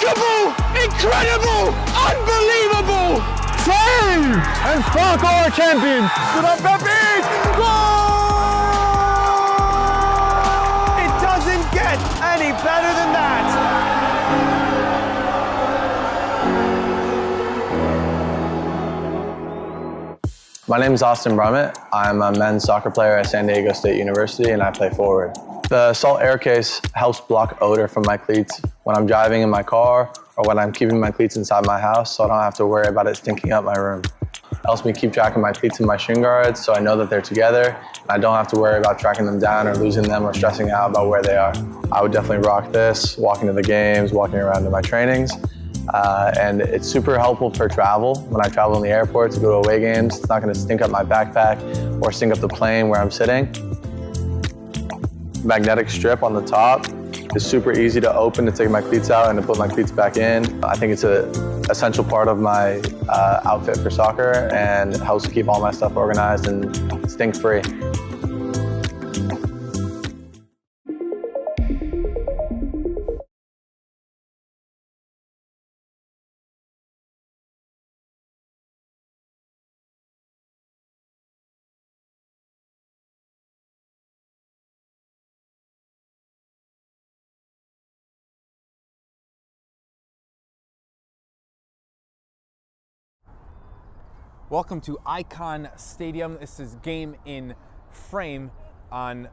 Unbelievable! Incredible! Unbelievable! Save! And fuck our champions! Good up, Pepe! Goal! It doesn't get any better than that! My name is Austin Brummett. I'm a men's soccer player at San Diego State University and I play forward. The Salt Air Case helps block odor from my cleats when I'm driving in my car or when I'm keeping my cleats inside my house, so I don't have to worry about it stinking up my room. It helps me keep track of my cleats and my shin guards so I know that they're together and I don't have to worry about tracking them down or losing them or stressing out about where they are. I would definitely rock this, walking to the games, walking around to my trainings. And it's super helpful for travel. When I travel in the airport to go to away games, it's not going to stink up my backpack or stink up the plane where I'm sitting. Magnetic strip on the top is super easy to open to take my cleats out and to put my cleats back in. I think it's an essential part of my outfit for soccer and it helps keep all my stuff organized and stink-free. Welcome to Icon Stadium. This is Game in Frame on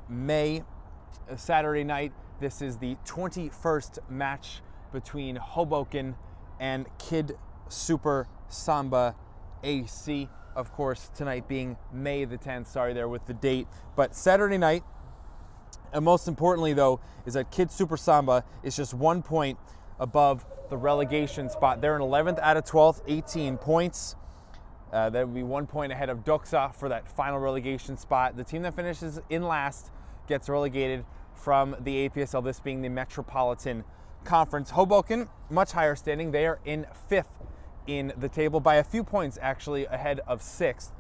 Saturday night. This is the 21st match between Hoboken and KidSuper Samba AC. Of course, tonight being May the 10th, sorry there with the date. But Saturday night, and most importantly though, is that KidSuper Samba is just 1 point above the relegation spot. They're in 11th out of 12th, 18 points. That would be 1 point ahead of Doxa for that final relegation spot. The team that finishes in last gets relegated from the APSL, this being the Metropolitan Conference. Hoboken, much higher standing. They are in 5th in the table by a few points actually ahead of 6th.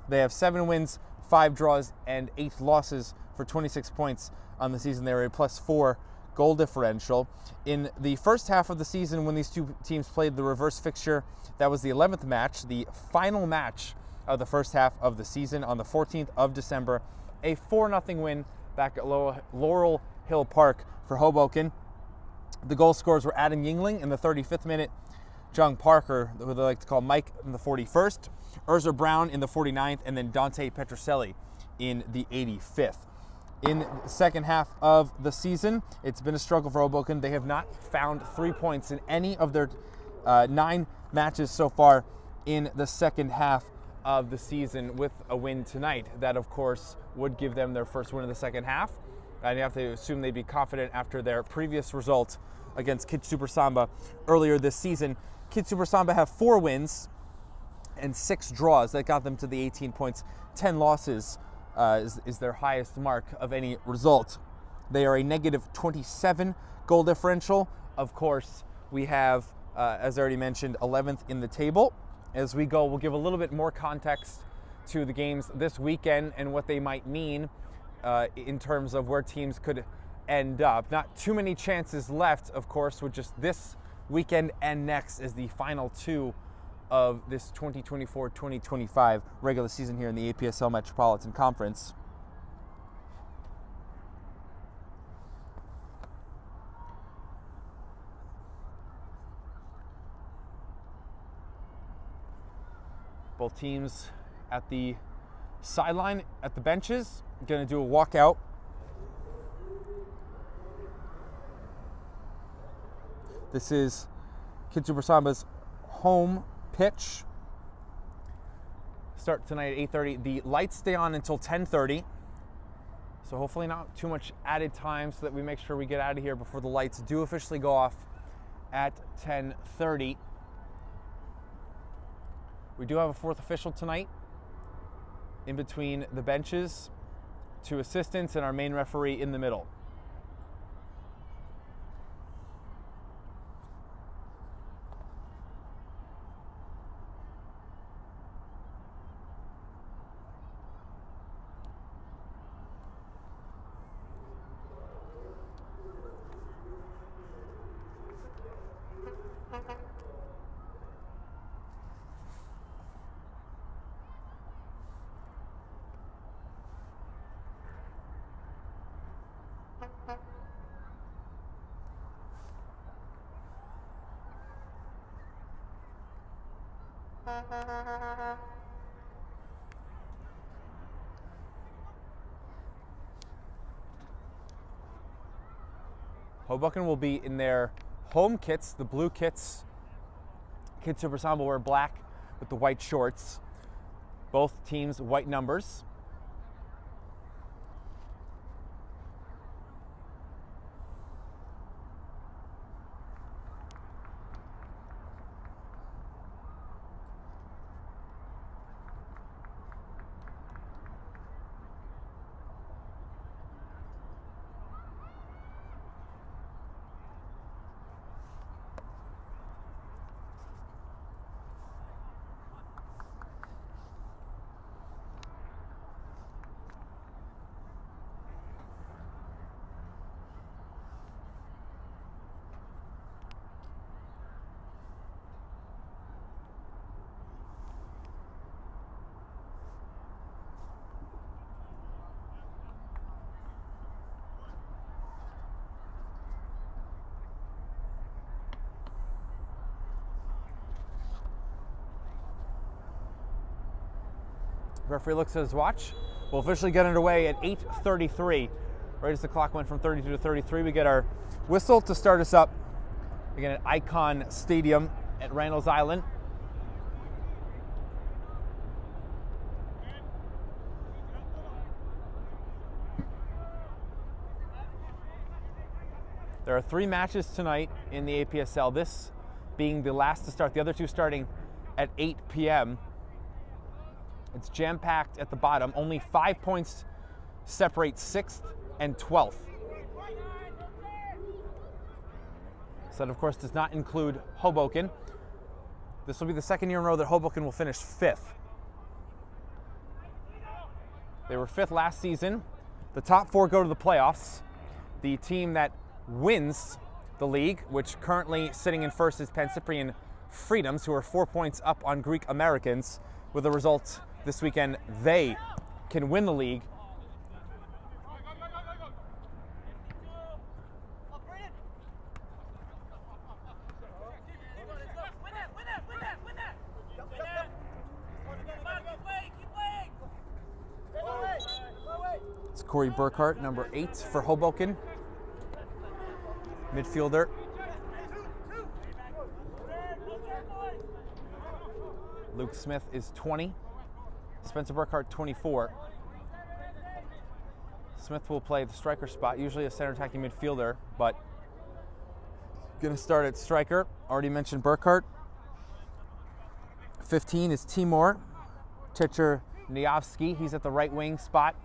They have 7 wins, 5 draws, and 8 losses for 26 points on the season. They're a +4 goal differential. In the first half of the season, when these two teams played the reverse fixture, that was the 11th match, the final match of the first half of the season on the 14th of December. A 4-0 win back at Laurel Hill Park for Hoboken. The goal scorers were Adam Yingling in the 35th minute, Jung Parker, who they like to call Mike, in the 41st, Urza Brown in the 49th, and then Dante Petroselli in the 85th. In the second half of the season, it's been a struggle for Hoboken. They have not found 3 points in any of their 9 matches so far in the second half of the season, with a win tonight. That, of course, would give them their first win of the second half. And you have to assume they'd be confident after their previous result against KidSuper Samba earlier this season. KidSuper Samba have 4 wins and 6 draws. That got them to the 18 points. 10 losses is their highest mark of any result. They are a -27 goal differential. Of course, we have, as I already mentioned, 11th in the table. As we go, we'll give a little bit more context to the games this weekend and what they might mean in terms of where teams could end up. Not too many chances left, of course, with just this weekend and next as the final 2 of this 2024-2025 regular season here in the APSL Metropolitan Conference. Both teams at the sideline, at the benches, going to do a walkout. This is KidSuper Samba's home pitch. Start tonight at 8:30. The lights stay on until 10:30. So hopefully not too much added time so that we make sure we get out of here before the lights do officially go off at 10:30. We do have a 4th official tonight in between the benches, 2 assistants, and our main referee in the middle. Hoboken will be in their home kits, the blue kits. KidSuper Samba will wear black with the white shorts. Both teams white numbers. Referee looks at his watch. We'll officially get underway at 8:33. Right as the clock went from 32 to 33, we get our whistle to start us up. Again at Icon Stadium at Randall's Island. There are 3 matches tonight in the APSL, this being the last to start, the other 2 starting at 8 p.m. It's jam-packed at the bottom. Only 5 points separate 6th and 12th. So that, of course, does not include Hoboken. This will be the second year in a row that Hoboken will finish 5th. They were 5th last season. The top 4 go to the playoffs. The team that wins the league, which currently sitting in first is Pan Cyprian Freedoms, who are 4 points up on Greek Americans. With the result this weekend, they can win the league. It's Corey Burkhart, number 8 for Hoboken. Midfielder. Luke Smith is 20. Spencer Burkhart, 24. Smith will play the striker spot, usually a center attacking midfielder, but going to start at striker. Already mentioned Burkhart. 15 is Timur Checherniyovsky. He's at the right wing spot.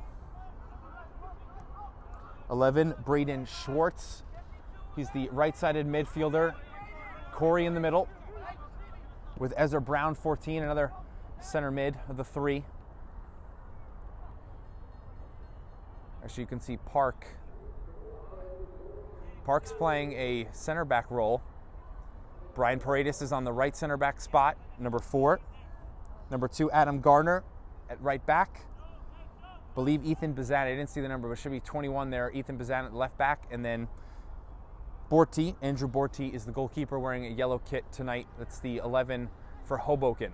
11, Braden Schwartz. He's the right-sided midfielder. Corey in the middle, with Ezra Brown, 14, another center mid of the 3. Actually, you can see Park. Park's playing a center back role. Brian Paredes is on the right center back spot, number 4. Number 2, Adam Garner at right back. Believe Ethan Bazan, I didn't see the number, but it should be 21 there. Ethan Bazan at left back, and then Borti, Andrew Borti is the goalkeeper wearing a yellow kit tonight. That's the 11 for Hoboken.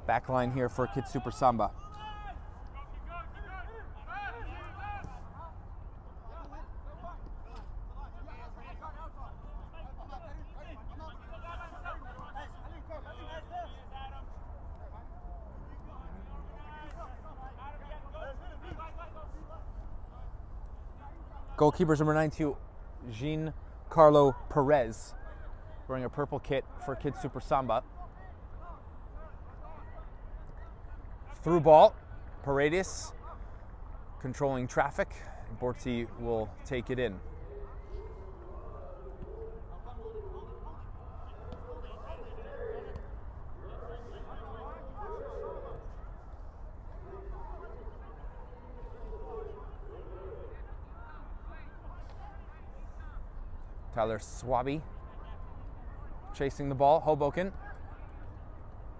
Back line here for KidSuper Samba. Goalkeepers number 92, Jean-Carlo Perez, wearing a purple kit for KidSuper Samba. Through ball, Paredes controlling traffic. Borti will take it in. Tyler Swaby chasing the ball. Hoboken.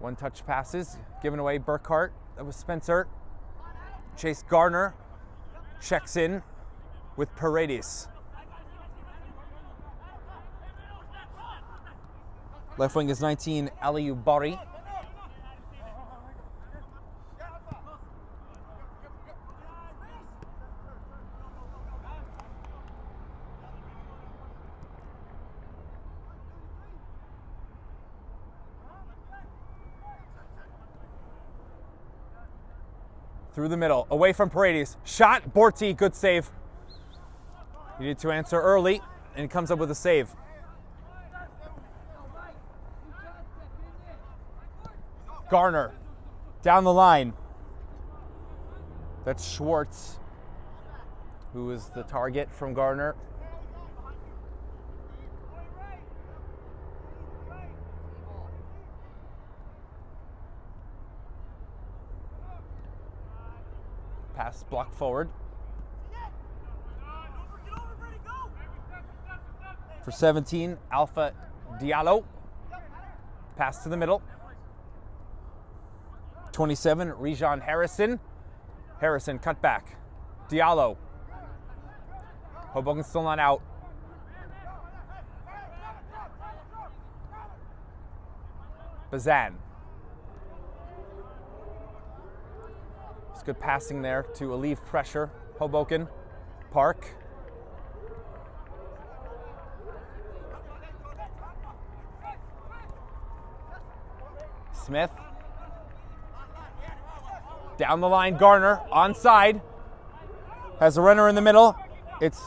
One-touch passes given away. Burkhart. That was Spencer. Chase Garner checks in with Paredes. Left wing is 19, Aliou Bari. Through the middle, away from Paredes. Shot, Borti, good save. He needed to answer early, and he comes up with a save. Garner, down the line. That's Schwartz, who is the target from Garner. Pass blocked forward. For 17, Alpha Diallo. Pass to the middle. 27, Rejon Harrison. Harrison cut back. Diallo. Hoboken still not out. Bazan. It's good passing there to relieve pressure. Hoboken. Park. Smith. Down the line, Garner, onside. Has a runner in the middle. It's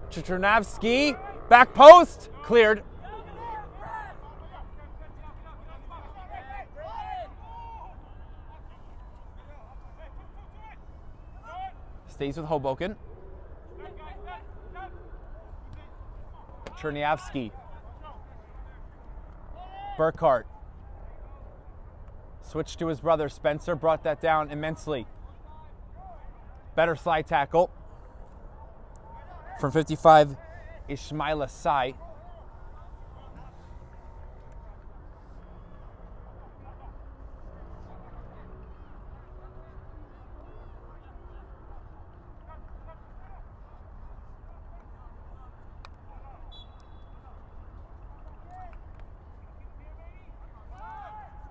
Chernavsky. Back post, cleared. Stays with Hoboken. Cherniavsky. Burkhart. Switched to his brother, Spencer, brought that down immensely. Better slide tackle. From 55, Ishmaila Sai.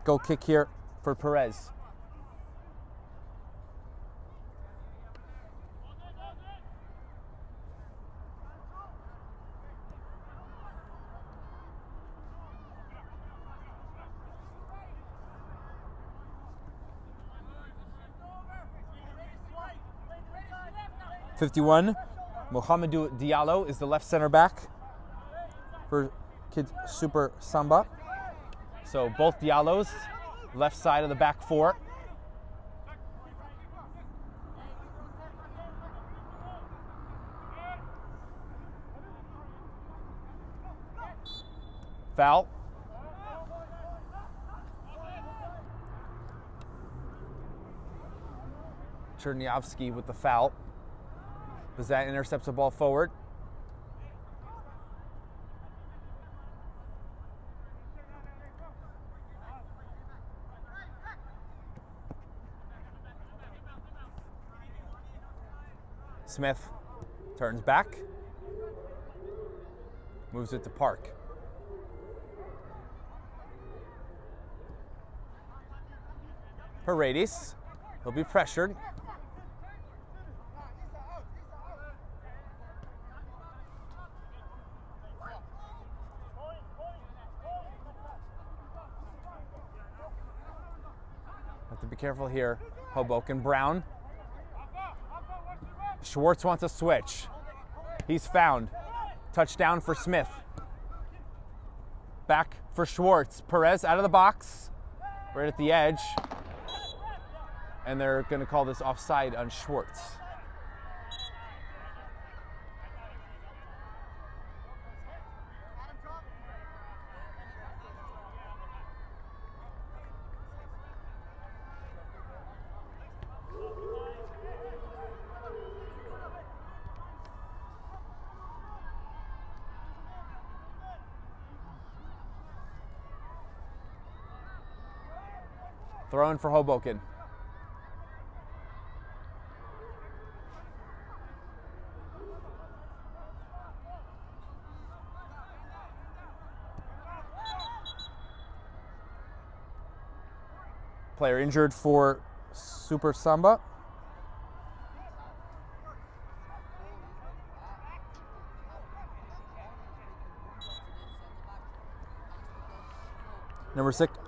Goal kick here for Perez. (51) Mohamedou Diallo is the left center back for KidSuper Samba. So both Diallos, left side of the back four. Foul. Cherniavsky with the foul. Bazan intercepts the ball forward. Smith turns back, moves it to Park. Paredes, he'll be pressured. Have to be careful here. Hoboken. Brown. Schwartz wants a switch. He's found. Touchdown for Smith. Back for Schwartz. Perez out of the box. Right at the edge. And they're going to call this offside on Schwartz. Throw in for Hoboken. Player injured for Super Samba. Number 6,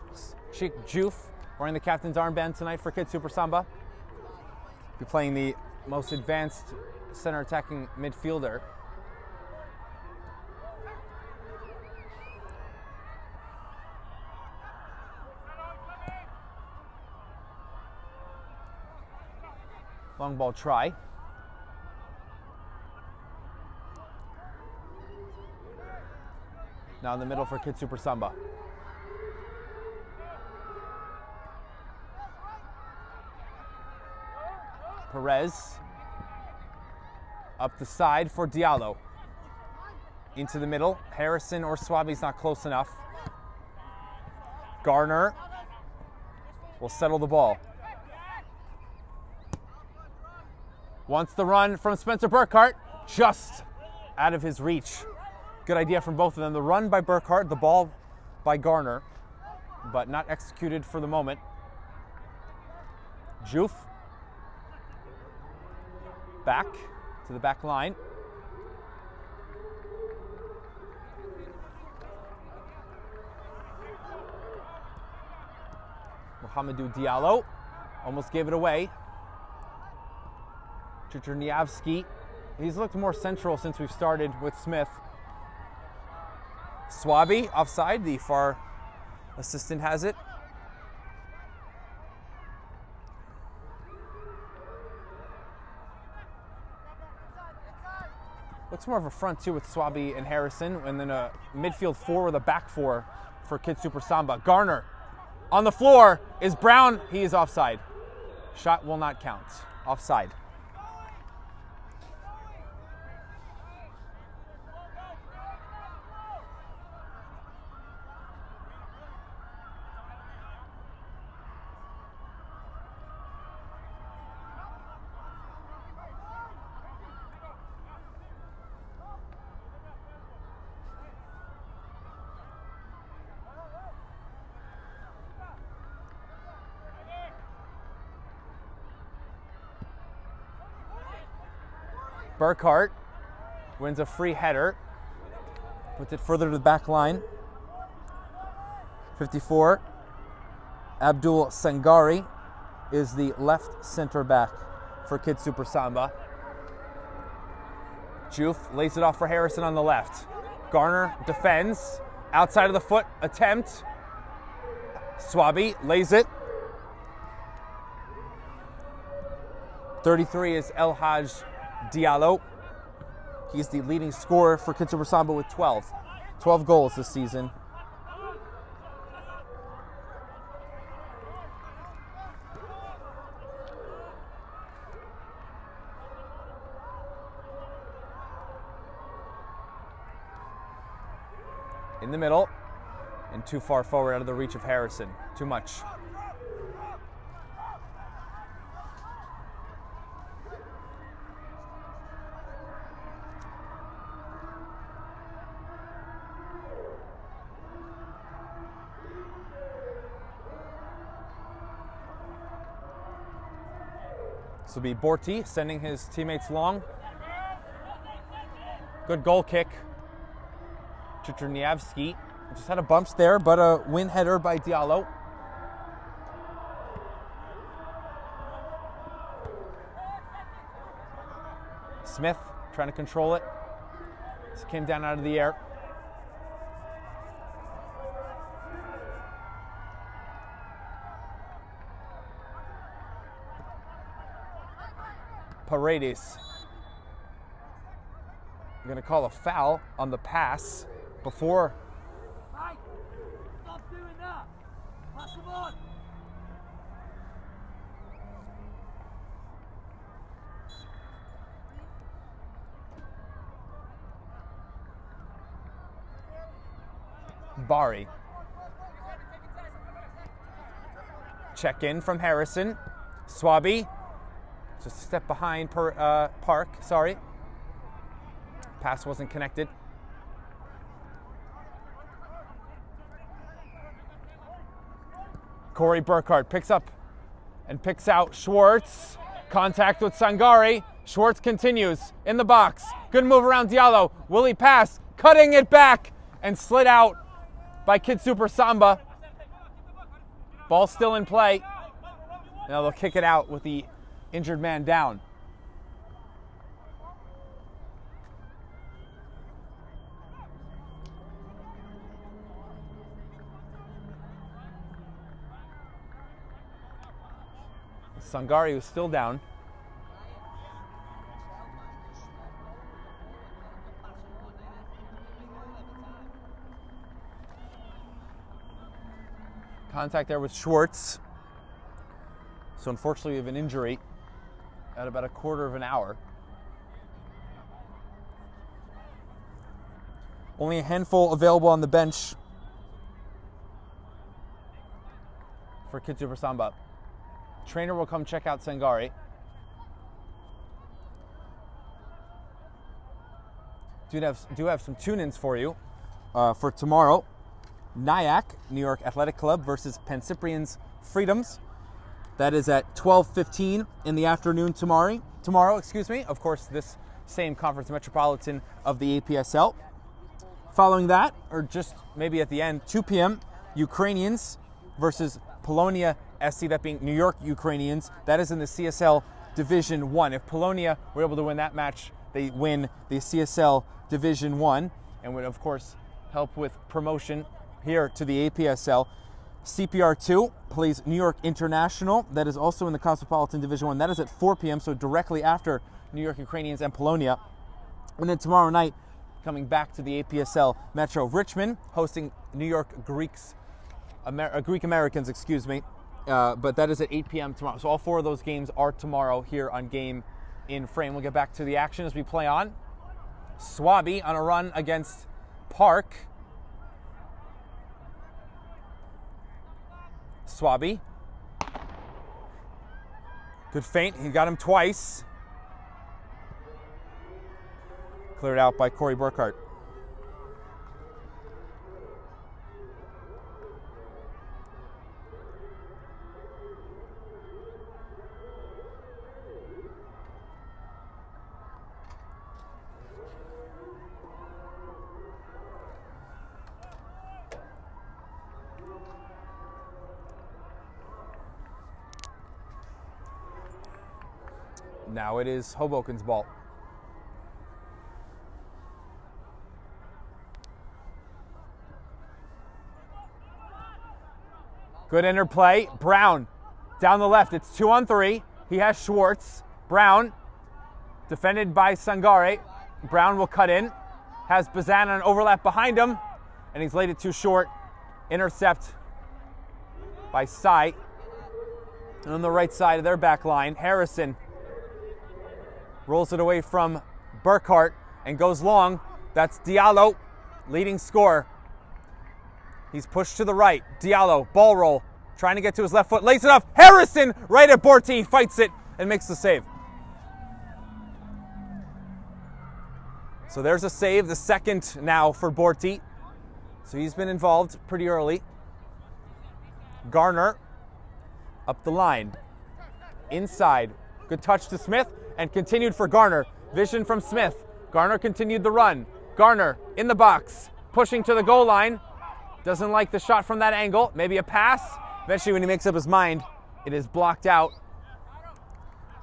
Sheikh Juf, wearing the captain's armband tonight for KidSuper Samba. Be playing the most advanced center attacking midfielder. Long ball try. Now in the middle for KidSuper Samba. Perez. Up the side for Diallo. Into the middle. Harrison or Swaby's not close enough. Garner will settle the ball. Wants the run from Spencer Burkhart, just out of his reach. Good idea from both of them. The run by Burkhart, the ball by Garner, but not executed for the moment. Juf. Back to the back line. Mohamedou Diallo almost gave it away. Czerniawski, he's looked more central since we've started with Smith. Swaby offside, the far assistant has it. Looks more of a front two with Swaby and Harrison, and then a midfield four with a back four for KidSuper Samba. Garner on the floor is Brown. He is offside. Shot will not count. Offside. Burkhart wins a free header, puts it further to the back line. 54, Abdul Sangari is the left center back for KidSuper Samba. Juf lays it off for Harrison on the left. Garner defends, outside of the foot, attempt. Swaby lays it. 33 is El Haj Diallo. He's the leading scorer for KidSuper Samba with 12 goals this season. In the middle and too far forward out of the reach of Harrison. Too much. This will be Borti sending his teammates long. Good goal kick. Czerniawski just had a bumps there, but a win header by Diallo. Smith trying to control it. This came down out of the air. Paredes. I'm going to call a foul on the pass before. Mike, stop doing that. Pass them on. Bari. check in from Harrison. Swaby, just a step behind Park, sorry. Pass wasn't connected. Corey Burkhart picks up and picks out Schwartz. Contact with Sangare. Schwartz continues in the box. Good move around Diallo. Will he pass? Cutting it back and slid out by KidSuper Samba. Ball still in play. Now they'll kick it out with the injured man down. Sangare was still down. Contact there with Schwartz. So unfortunately we have an injury at about a quarter of an hour. Only a handful available on the bench for KidSuper Samba. Trainer will come check out Sangare. Do have some tune-ins for you for tomorrow. Nyack, New York Athletic Club versus Pencyprians Freedoms. That is at 12:15 in the afternoon tomorrow. Of course, this same conference, Metropolitan of the APSL. Following that, or just maybe at the end, 2 p.m., Ukrainians versus Polonia SC, that being New York Ukrainians. That is in the CSL Division 1. If Polonia were able to win that match, they win the CSL Division 1 and would, of course, help with promotion here to the APSL. CPR2 plays New York International. That is also in the Cosmopolitan Division 1. That is at 4 p.m., so directly after New York Ukrainians and Polonia. And then tomorrow night, coming back to the APSL Metro, Richmond hosting New York Greek Americans, but that is at 8 p.m. tomorrow. So all 4 of those games are tomorrow here on Game in Frame. We'll get back to the action as we play on. Swaby on a run against Park. Swaby. Good feint. He got him twice. Cleared out by Corey Burkhart. Now it is Hoboken's ball. Good interplay. Brown down the left. It's 2-on-3. He has Schwartz. Brown defended by Sangare. Brown will cut in. Has Bazan on an overlap behind him. And he's laid it too short. Intercept by Sai. And on the right side of their back line, Harrison rolls it away from Burkhart and goes long. That's Diallo, leading scorer. He's pushed to the right. Diallo, ball roll, trying to get to his left foot. Lays it off. Harrison, right at Borti, fights it and makes the save. So there's a save, the second now for Borti. So he's been involved pretty early. Garner up the line. Inside. Good touch to Smith. And continued for Garner. Vision from Smith. Garner continued the run. Garner in the box, pushing to the goal line. Doesn't like the shot from that angle. Maybe a pass. Eventually, when he makes up his mind, it is blocked out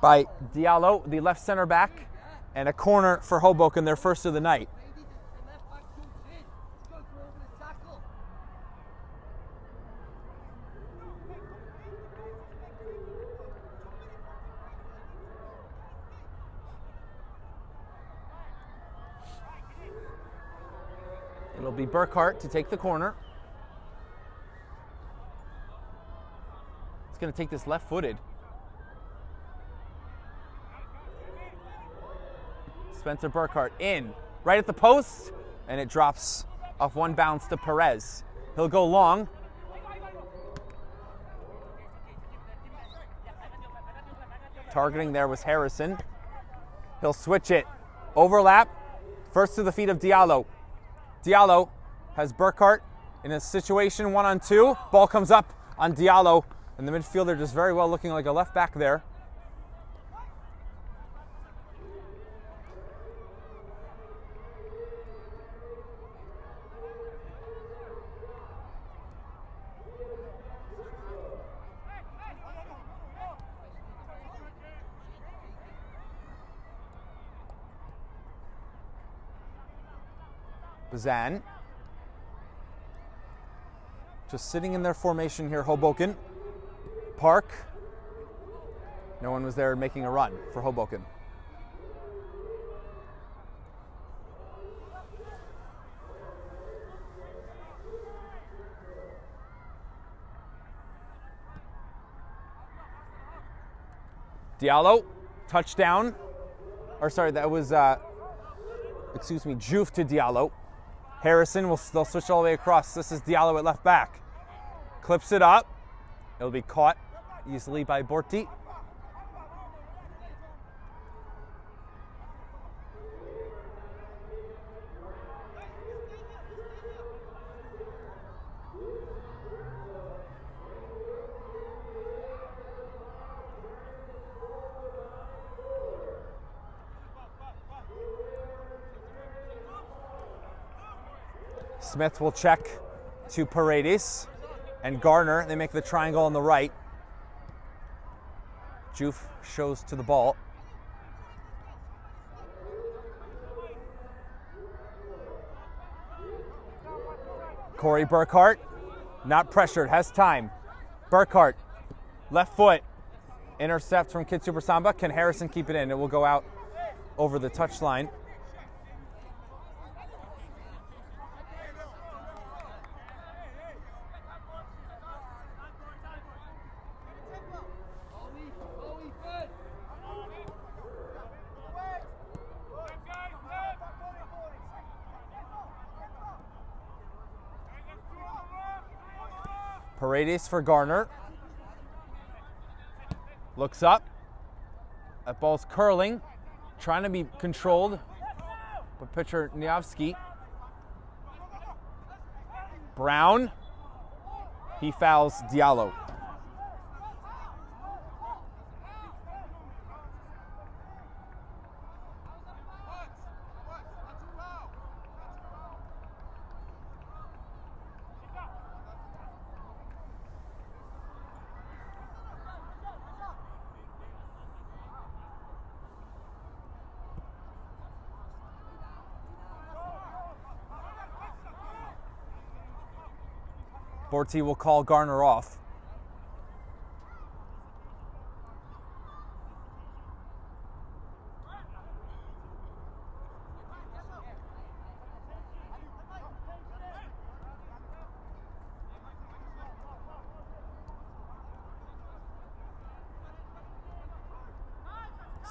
by Diallo, the left center back, and a corner for Hoboken, their first of the night. It'll be Burkhart to take the corner. He's going to take this left-footed. Spencer Burkhart in, right at the post, and it drops off one bounce to Perez. He'll go long. Targeting there was Harrison. He'll switch it. Overlap. First to the feet of Diallo. Diallo has Burkhart in a situation 1-on-2. Ball comes up on Diallo, and the midfielder does very well, looking like a left back there. Bazan. Just sitting in their formation here, Hoboken. Park. No one was there making a run for Hoboken. Diallo, touchdown. Or sorry, that was, Juf to Diallo. Harrison they'll switch all the way across. This is Diallo at left back. Clips it up. It'll be caught easily by Borti. Smith will check to Paredes and Garner. They make the triangle on the right. Juf shows to the ball. Corey Burkhart, not pressured, has time. Burkhart, left foot, intercept from KidSuper Samba. Can Harrison keep it in? It will go out over the touchline. Paredes for Garner. Looks up. That ball's curling. Trying to be controlled. But pitcher Niavsky. Brown. He fouls Diallo. Borti will call Garner off.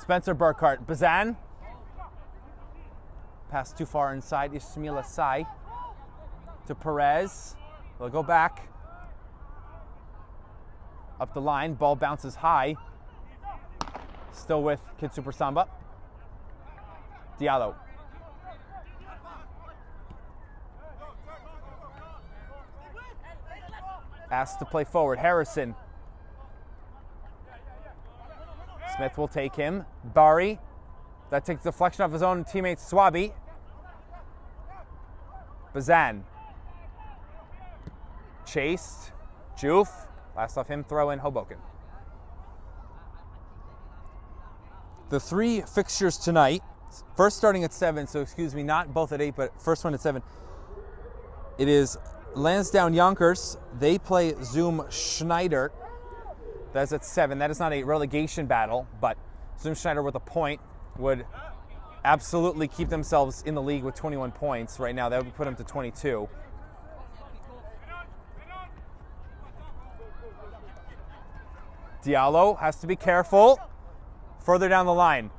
Spencer Burkhart. Bazan. Pass too far inside. Ismail Asai to Perez. They'll go back. Up the line. Ball bounces high. Still with KidSuper Samba. Diallo. Asked to play forward. Harrison. Smith will take him. Bari. That takes deflection off his own teammate Swabi. Bazan. Chased. Juf. Last off him, throw in Hoboken. The three fixtures tonight, first starting at 7, so excuse me, not both at 8, but first one at 7. It is Lansdowne Yonkers. They play Zoom Schneider. That's at 7. That is not a relegation battle, but Zoom Schneider with a point would absolutely keep themselves in the league with 21 points right now. That would put them to 22. Diallo has to be careful. Further down the line.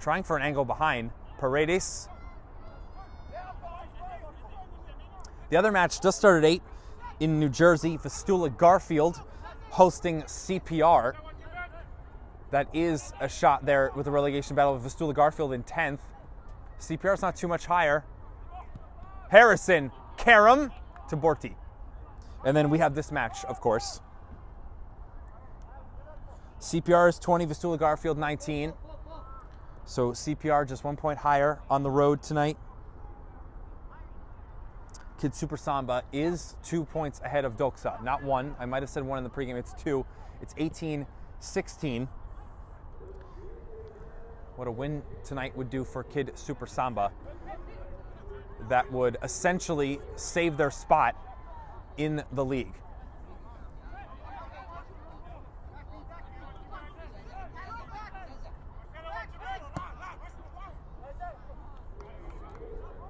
Trying for an angle behind. Paredes. The other match just started at 8 in New Jersey. Vistula Garfield hosting CPR. That is a shot there with the relegation battle of Vistula Garfield in 10th. CPR's not too much higher. Harrison, Karam to Borti. And then we have this match, of course. CPR is 20, Vistula Garfield 19. So CPR just 1 point higher on the road tonight. KidSuper Samba is 2 points ahead of Doxa. Not one. I might have said one in the pregame. It's 2. It's 18-16. What a win tonight would do for KidSuper Samba. That would essentially save their spot in the league.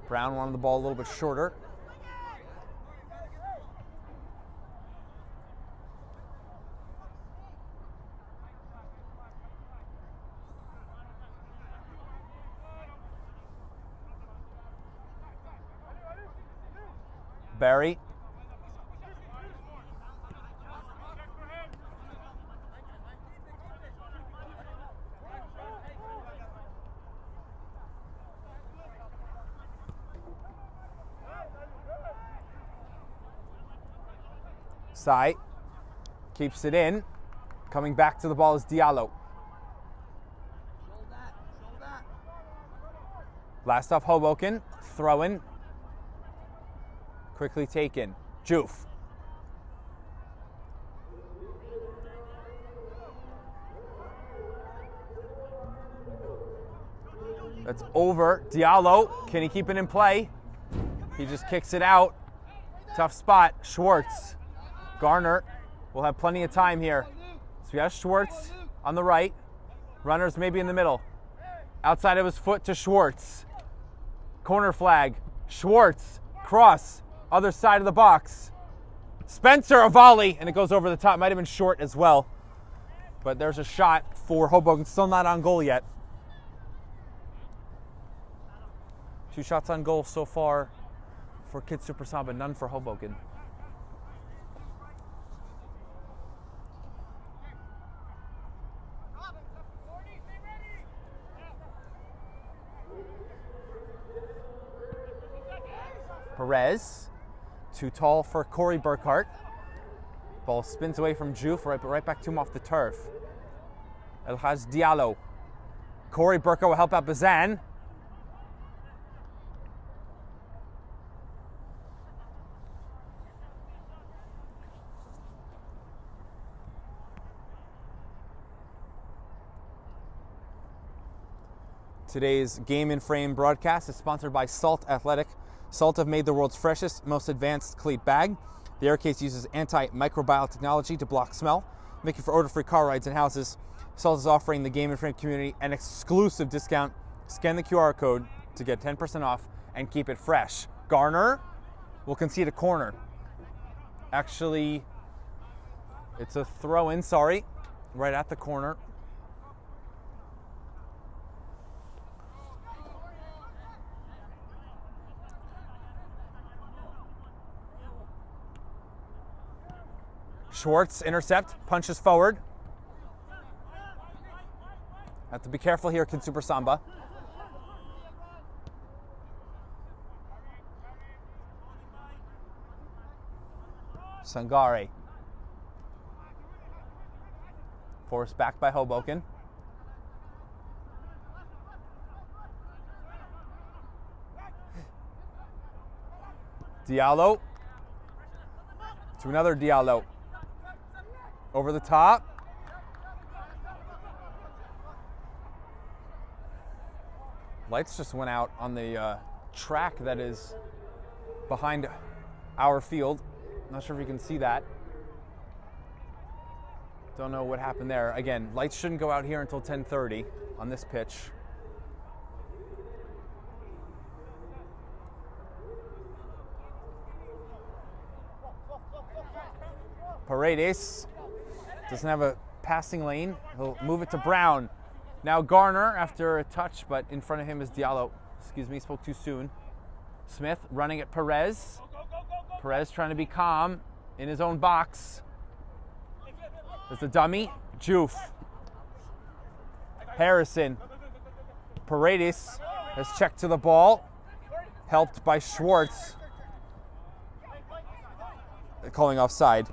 Brown wanted the ball a little bit shorter. Barry. Sai keeps it in. Coming back to the ball is Diallo. Last off Hoboken. Throw in. Quickly taken. Joof. That's over. Diallo, can he keep it in play? He just kicks it out. Tough spot. Schwartz. Garner will have plenty of time here. So we have Schwartz on the right. Runners maybe in the middle. Outside of his foot to Schwartz. Corner flag. Schwartz. Cross. Other side of the box. Spencer, a volley, and it goes over the top. Might have been short as well. But there's a shot for Hoboken. Still not on goal yet. 2 shots on goal so far for KidSuper Samba, none for Hoboken. Perez, too tall for Corey Burkhart. Ball spins away from Joof, right back to him off the turf. El Haj Diallo. Corey Burkhart will help out Bazan. Today's Game in Frame broadcast is sponsored by Salt Athletic. Salt have made the world's freshest, most advanced cleat bag. The aircase uses antimicrobial technology to block smell, making for odor-free car rides and houses. Salt is offering the Game in Frame community an exclusive discount. Scan the QR code to get 10% off and keep it fresh. Garner will concede a corner. Actually, it's a throw-in, right at the corner. Schwartz, intercept, punches forward. Have to be careful here, KidSuper Samba. Sangare. Forced back by Hoboken. Diallo. To another Diallo. Over the top. Lights just went out on the track that is behind our field. Not sure if you can see that. Don't know what happened there. Again, lights shouldn't go out here until 10:30 on this pitch. Paredes doesn't have a passing lane. He'll move it to Brown. Now Garner after a touch, but in front of him is Diallo. Excuse me, spoke too soon. Smith running at Perez. Perez trying to be calm in his own box. There's the dummy. Joof. Harrison. Paredes has checked to the ball, helped by Schwartz. They're calling offside.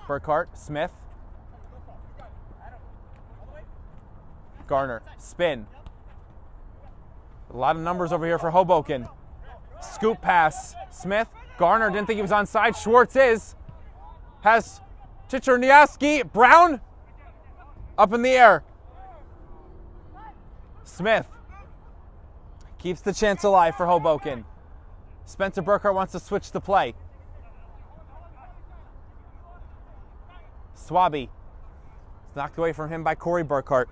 Burkhart, Smith. Garner, spin. A lot of numbers over here for Hoboken. Scoop pass, Smith. Garner didn't think he was onside. Schwartz is. Has Chicherniavsky. Brown up in the air. Smith keeps the chance alive for Hoboken. Spencer Burkhart wants to switch the play. Swaby. It's knocked away from him by Corey Burkhart.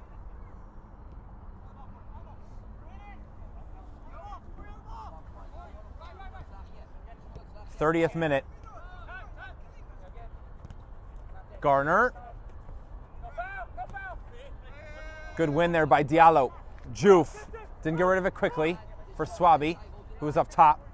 30th minute. Garner. Good win there by Diallo. Joof didn't get rid of it quickly for Swaby, who was up top.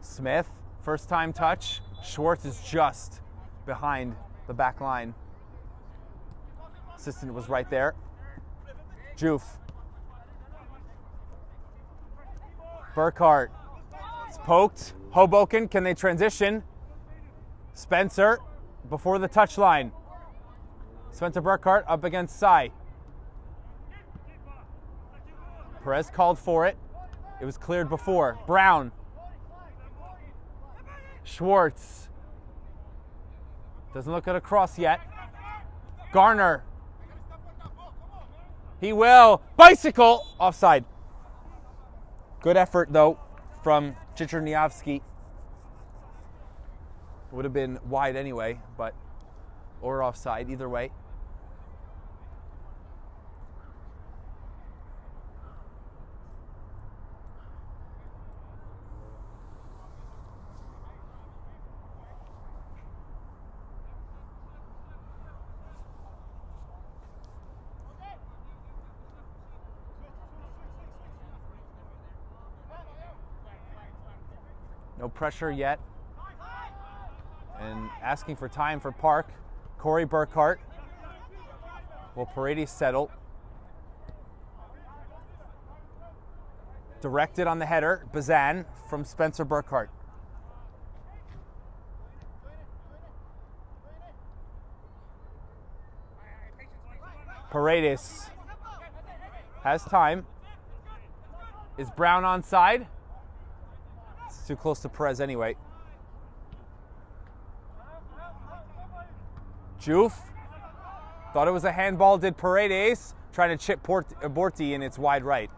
Smith, first time touch. Schwartz is just behind the back line. Assistant was right there. Joof. Burkhart. It's poked. Hoboken, can they transition? Spencer, before the touchline. Spencer Burkhart up against Sai. Perez called for it. It was cleared before. Brown. Schwartz. Doesn't look at a cross yet. Garner. He will. Bicycle. Offside. Good effort, though, from Chicherniavsky. Would have been wide anyway, but or offside, either way. No pressure yet. And asking for time for Park. Corey Burkhart. Will Paredes settle? Directed on the header. Bazan from Spencer Burkhart. Paredes has time. Is Brown onside? It's too close to Perez anyway. Joof. Thought it was a handball, did Paredes. Trying to chip Borti and it's wide right.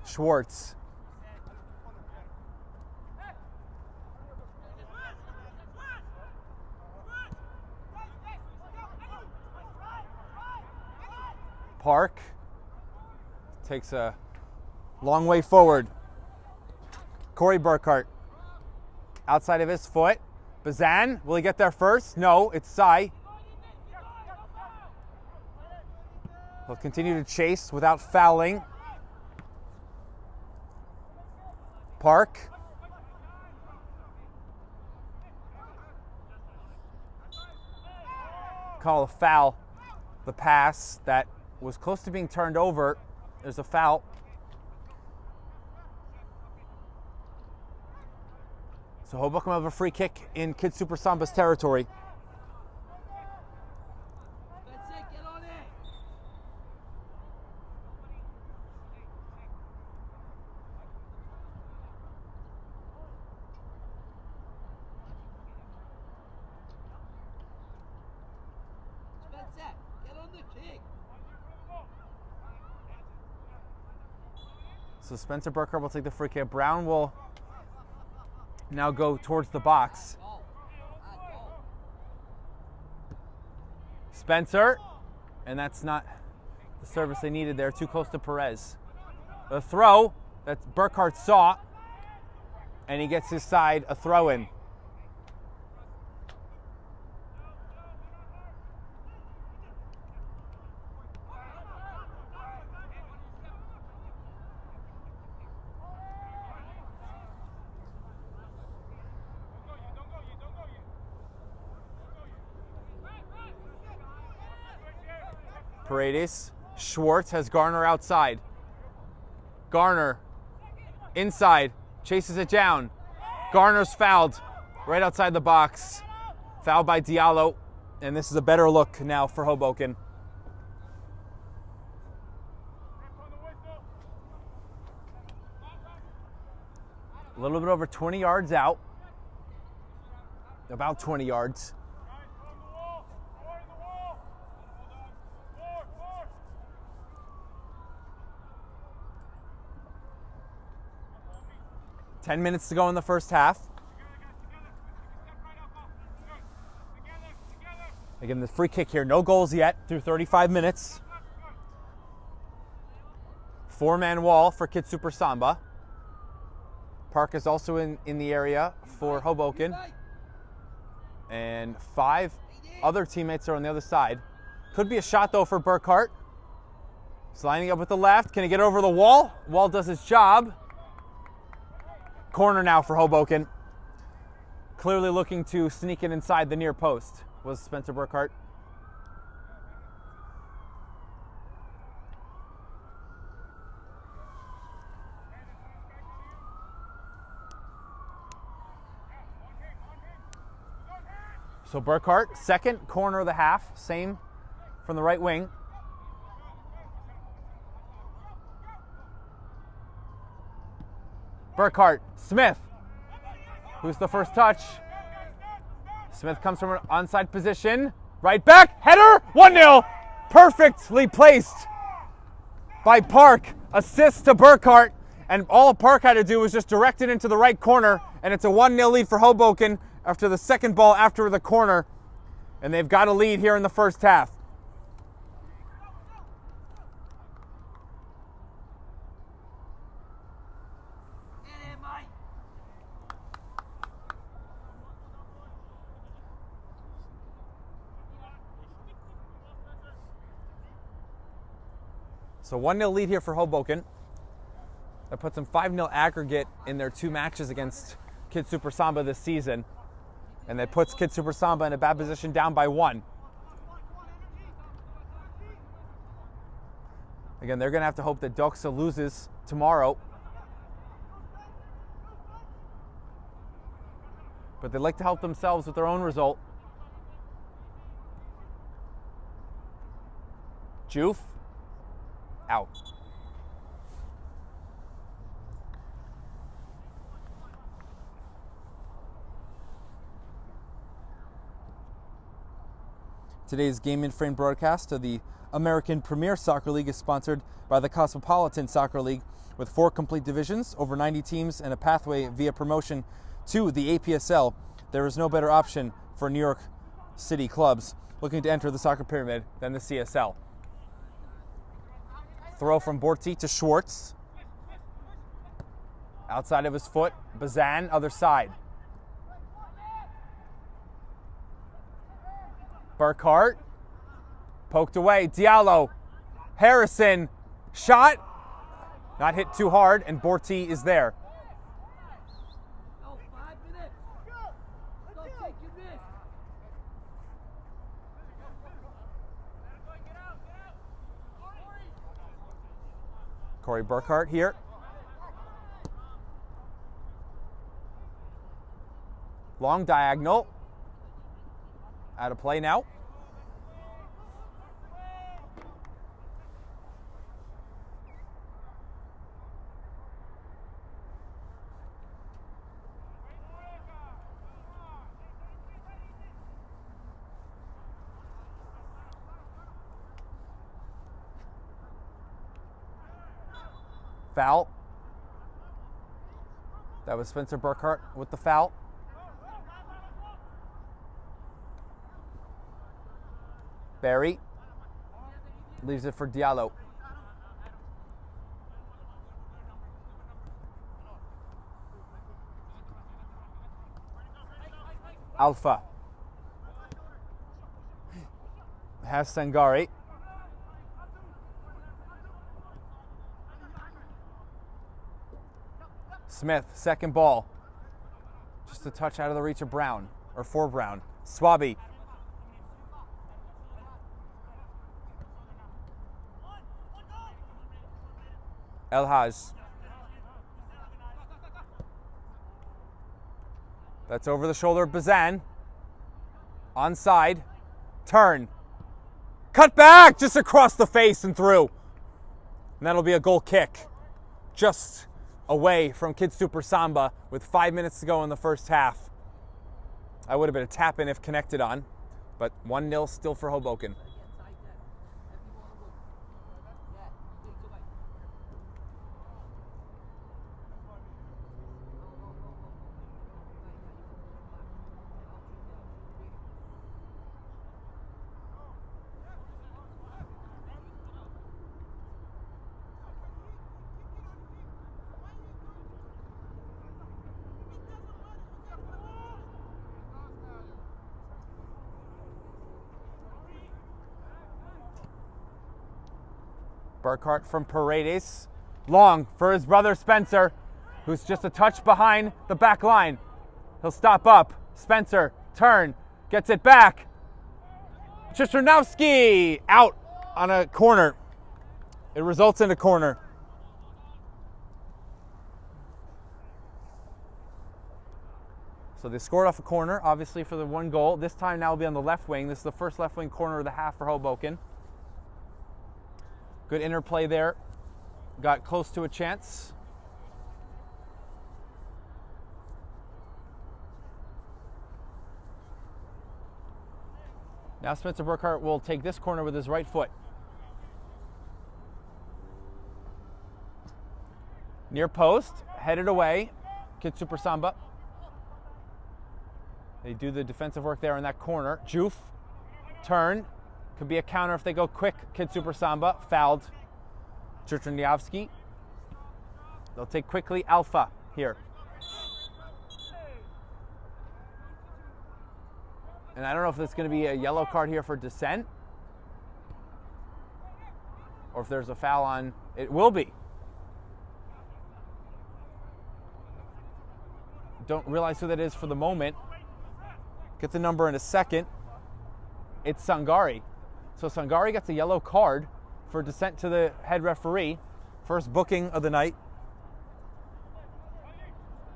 Schwartz. Park takes a long way forward. Corey Burkhart outside of his foot. Bazan, will he get there first? No, it's Sai. He'll continue to chase without fouling. Park. Call a foul. The pass that was close to being turned over. There's a foul. So Hoboken will have a free kick in KidSuper Samba's territory. That's it, get on it. Spencer, get on the kick. So Spencer Burkhardt will take the free kick. Brown will now go towards the box. Spencer, and that's not the service they needed there. Too close to Perez. The throw that Burkhardt saw, and he gets his side a throw in. Paredes, Schwartz has Garner outside. Garner inside, chases it down. Garner's fouled right outside the box. Fouled by Diallo, and this is a better look now for Hoboken. A little bit over 20 yards out. About 20 yards. Ten minutes to go in the first half. Again, the free kick here. No goals yet through 35 minutes. Four-man wall for KidSuper Samba. Park is also in the area for Hoboken. And 5 other teammates are on the other side. Could be a shot, though, for Burkhardt. He's lining up with the left. Can he get over the wall? Wall does its job. Corner now for Hoboken. Clearly looking to sneak it inside the near post was Spencer Burkhardt. So Burkhardt, second corner of the half, same from the right wing. Burkhardt, Smith, who's the first touch. Smith comes from an onside position. Right back, header, 1-0. Perfectly placed by Park. Assist to Burkhardt, and all Park had to do was just direct it into the right corner, and it's a 1-0 lead for Hoboken after the second ball after the corner, and they've got a lead here in the first half. So 1-0 lead here for Hoboken. That puts them 5-0 aggregate in their 2 matches against KidSuper Samba this season. And that puts KidSuper Samba in a bad position, down by 1. Again, they're going to have to hope that Doxa loses tomorrow. But they'd like to help themselves with their own result. Joof. Out. Today's Game in Frame broadcast of the American Premier Soccer League is sponsored by the Cosmopolitan Soccer League, with 4 complete divisions, over 90 teams, and a pathway via promotion to the APSL. There is no better option for New York City clubs looking to enter the soccer pyramid than the CSL. Throw from Borti to Schwartz. Outside of his foot, Bazan, other side. Burkhardt, poked away, Diallo, Harrison, shot, not hit too hard, and Borti is there. Go, 5 minutes. Don't take your risk. Corey Burkhardt here. Long diagonal. Out of play now. Foul That was Spencer Burkhart with the foul. Barry leaves it for Diallo. Alpha has Sangari. Smith, second ball. Just a touch out of the reach of Brown, or for Brown. Swaby. El Haj. That's over the shoulder of Bazan. Onside. Turn. Cut back! Just across the face and through. And that'll be a goal kick. Just away from KidSuper Samba with 5 minutes to go in the first half. I would have been a tap-in if connected on, but 1-0 still for Hoboken. Burkhart from Paredes. Long for his brother Spencer, who's just a touch behind the back line. He'll stop up. Spencer, turn, gets it back. Chisternowski out on a corner. It results in a corner. So they scored off a corner, obviously, for the 1 goal. This time now will be on the left wing. This is the first left wing corner of the half for Hoboken. Good interplay there. Got close to a chance. Now Spencer Burkhart will take this corner with his right foot. Near post, headed away. KidSuper Samba. They do the defensive work there in that corner. Juf, turn. Could be a counter if they go quick. KidSuper Samba, fouled. Churchanyavsky. They'll take quickly Alpha here. And I don't know if there's going to be a yellow card here for dissent, or if there's a foul on. It will be. Don't realize who that is for the moment. Get the number in a second. It's Sangari. So Sangari gets a yellow card for dissent to the head referee. First booking of the night.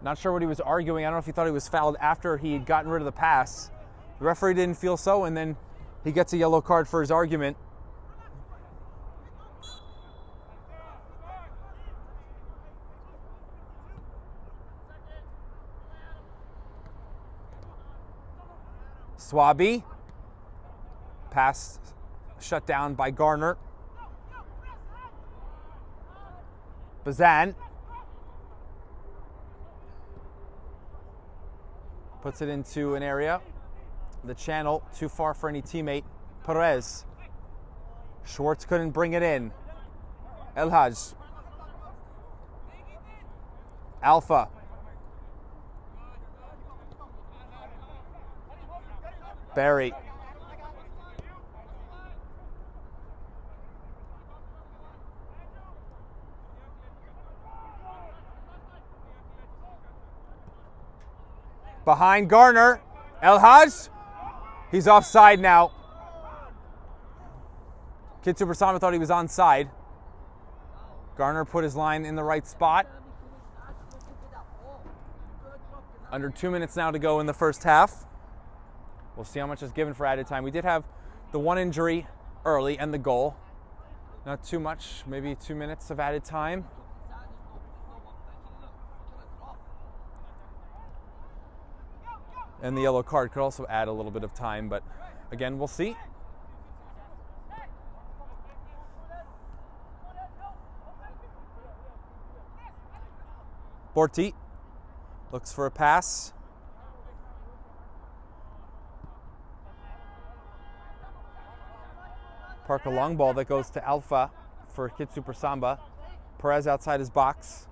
Not sure what he was arguing. I don't know if he thought he was fouled after he had gotten rid of the pass. The referee didn't feel so, and then he gets a yellow card for his argument. Swaby. Pass shut down by Garner. Bazan. Puts it into an area. The channel, too far for any teammate. Perez. Schwartz couldn't bring it in. El Haj. Alpha. Barry. Behind Garner. El Haj. He's offside now. KidSuper Samba thought he was onside. Garner put his line in the right spot. Under 2 minutes now to go in the first half. We'll see how much is given for added time. We did have the 1 injury early and the goal. Not too much, maybe 2 minutes of added time. And the yellow card could also add a little bit of time, but again, we'll see. Borti. Looks for a pass. Park a long ball that goes to Alpha for KidSuper Samba. Perez outside his box.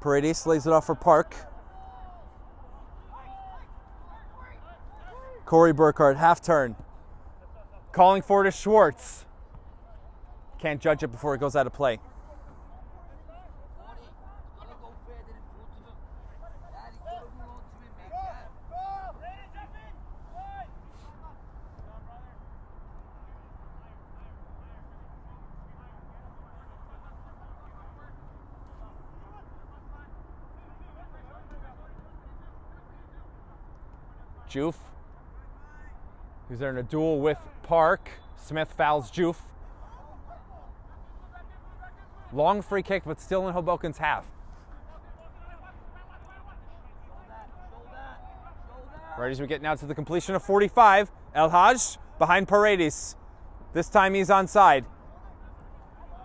Paredes lays it off for Park. Corey Burkhardt, half turn. Calling for it is Schwartz. Can't judge it before it goes out of play. Joof, who's there in a duel with Park. Smith fouls Joof. Long free kick, but still in Hoboken's half. Right as we get now to the completion of 45, El Haj behind Paredes. This time he's onside.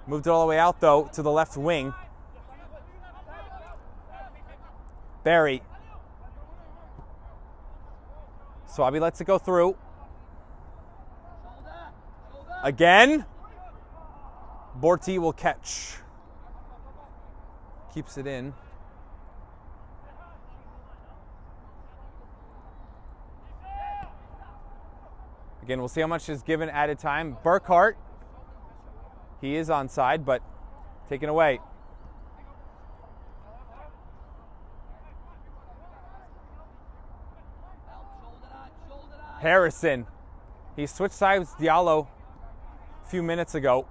Moved it all the way out though to the left wing. Barry. Swabi lets it go through. Again. Borti will catch. Keeps it in. Again, we'll see how much is given added time. Burkhardt. He is onside, but taken away. Harrison. He switched sides with Diallo a few minutes ago.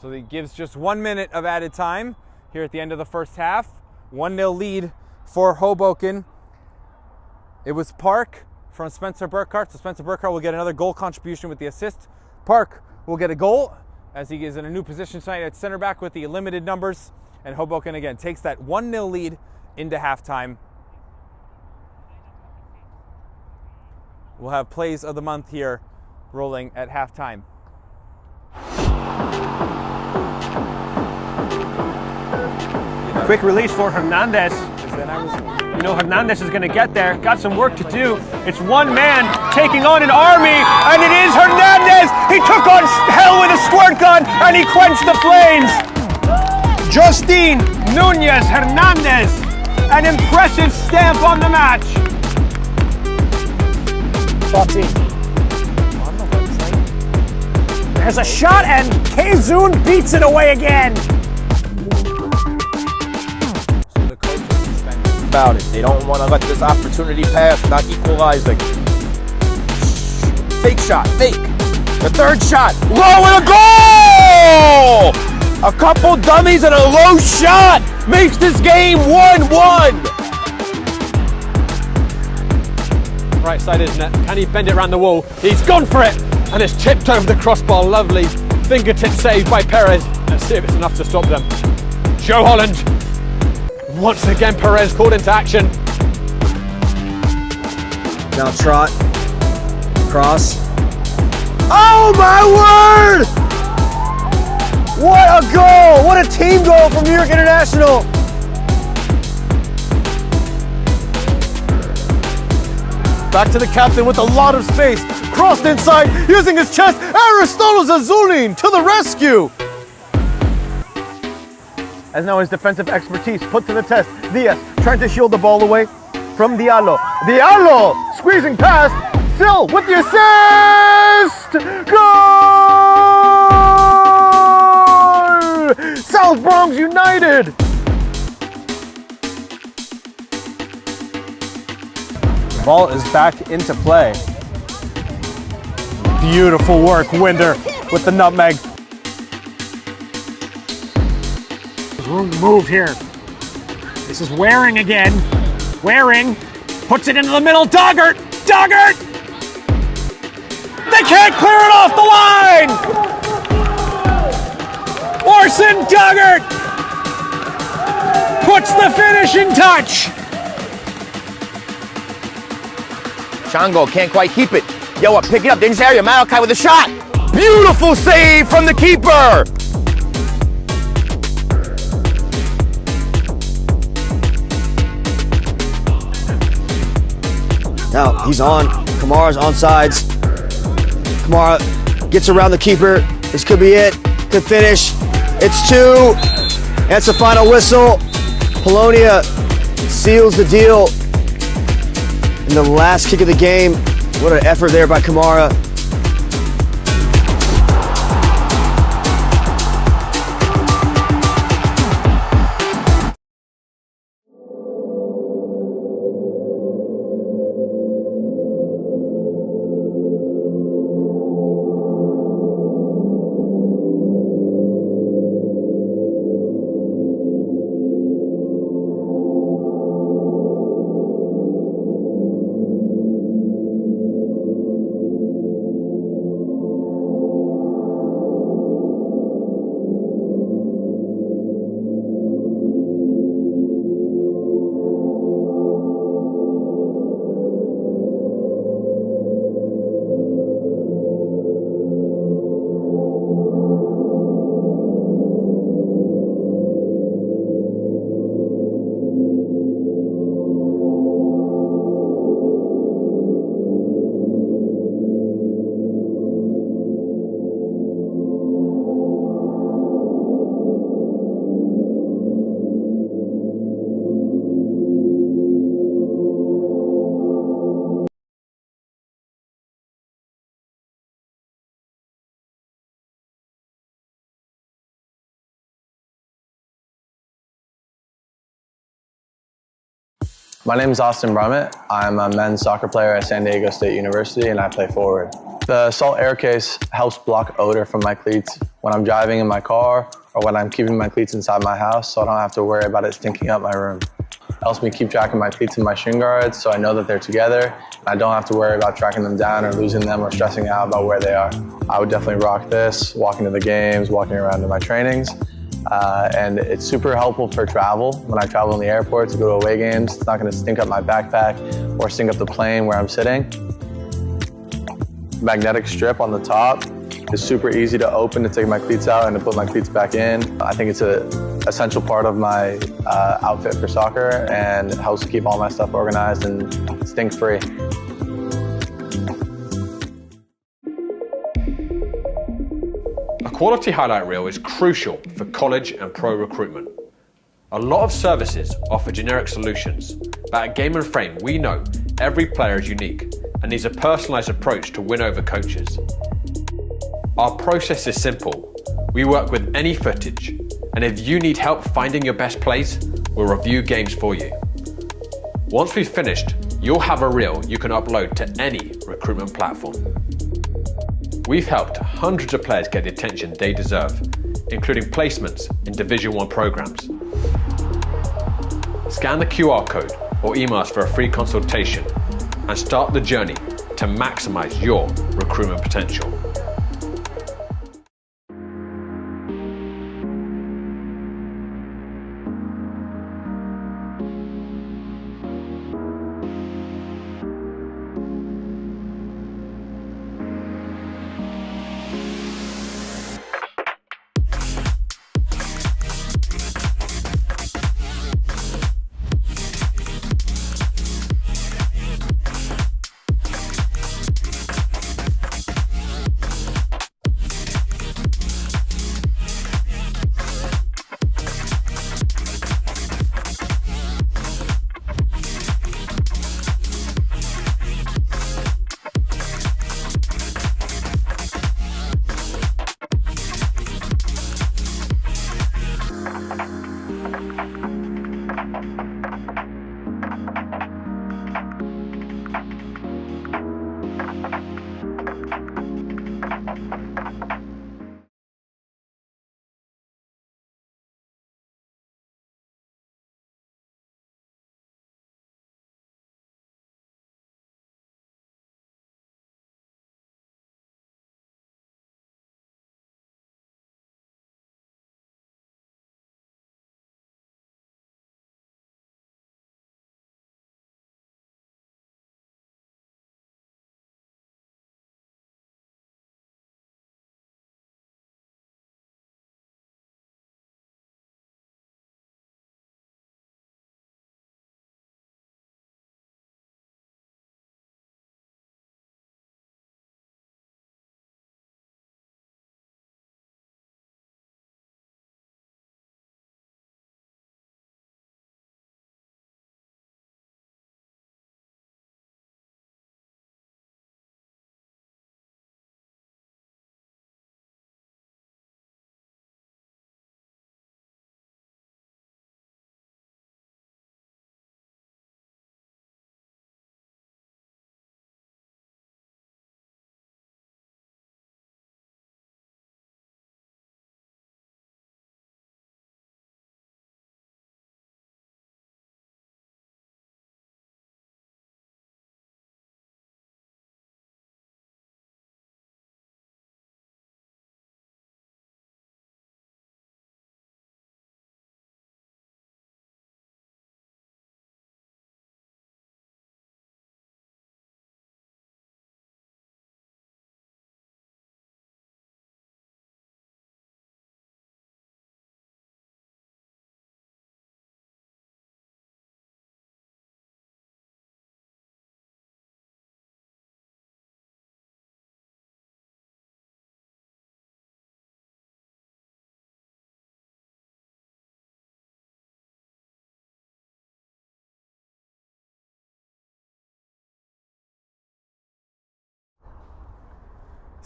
So he gives just 1 minute of added time here at the end of the first half. 1-0 lead for Hoboken. It was Park from Spencer Burkhardt. So Spencer Burkhardt will get another goal contribution with the assist. Park will get a goal as he is in a new position tonight at center back with the limited numbers. And Hoboken again takes that 1-0 lead into halftime. We'll have plays of the month here rolling at halftime. Quick release for Hernandez. You know Hernandez is going to get there. Got some work to do. It's one man taking on an army, and it is Hernandez. He took on hell with a squirt gun, and he quenched the flames. Justine Nunez Hernandez, an impressive stamp on the match. On the website. There's a shot, and Kazun beats it away again. About it. They don't want to let this opportunity pass without equalizing. Fake shot, fake. The third shot, low and a goal! A couple dummies and a low shot makes this game 1-1. Right side, isn't it? Can he bend it around the wall? He's gone for it, and it's tipped over the crossbar. Lovely fingertip save by Perez. Let's see if it's enough to stop them. Joe Holland. Once again, Perez called into action. Now trot, cross. Oh my word! What a goal! What a team goal from New York International! Back to the captain with a lot of space. Crossed inside, using his chest. Aristotle Zazulin to the rescue! As now his defensive expertise put to the test. Diaz trying to shield the ball away from Diallo. Diallo squeezing past. Still with the assist! Goal! South Bronx United! The ball is back into play. Beautiful work, Winder with the nutmeg. Move here. This is Waring again. Waring puts it into the middle. Doggart! Doggart! They can't clear it off the line! Orson Doggart puts the finishing touch. Shango can't quite keep it. Yo, pick it up. Dangerous area. Malachi with a shot. Beautiful save from the keeper. Now he's on. Kamara's on sides. Kamara gets around the keeper. This could be it. Could finish. It's 2. That's the final whistle. Polonia seals the deal in the last kick of the game. What an effort there by Kamara. My name is Austin Brummett. I'm a men's soccer player at San Diego State University and I play forward. The Salt Air Case helps block odor from my cleats when I'm driving in my car or when I'm keeping my cleats inside my house so I don't have to worry about it stinking up my room. It helps me keep track of my cleats and my shin guards so I know that they're together and I don't have to worry about tracking them down or losing them or stressing out about where they are. I would definitely rock this, walking to the games, walking around to my trainings. And it's super helpful for travel. When I travel in the airport to go to away games, it's not going to stink up my backpack or stink up the plane where I'm sitting. Magnetic strip on the top is super easy to open to take my cleats out and to put my cleats back in. I think it's an essential part of my outfit for soccer and helps keep all my stuff organized and stink-free. A quality highlight reel is crucial for college and pro recruitment. A lot of services offer generic solutions, but at Game & Frame we know every player is unique and needs a personalised approach to win over coaches. Our process is simple. We work with any footage, and if you need help finding your best plays, we'll review games for you. Once we've finished, you'll have a reel you can upload to any recruitment platform. We've helped hundreds of players get the attention they deserve, including placements in Division I programs. Scan the QR code or email us for a free consultation and start the journey to maximize your recruitment potential.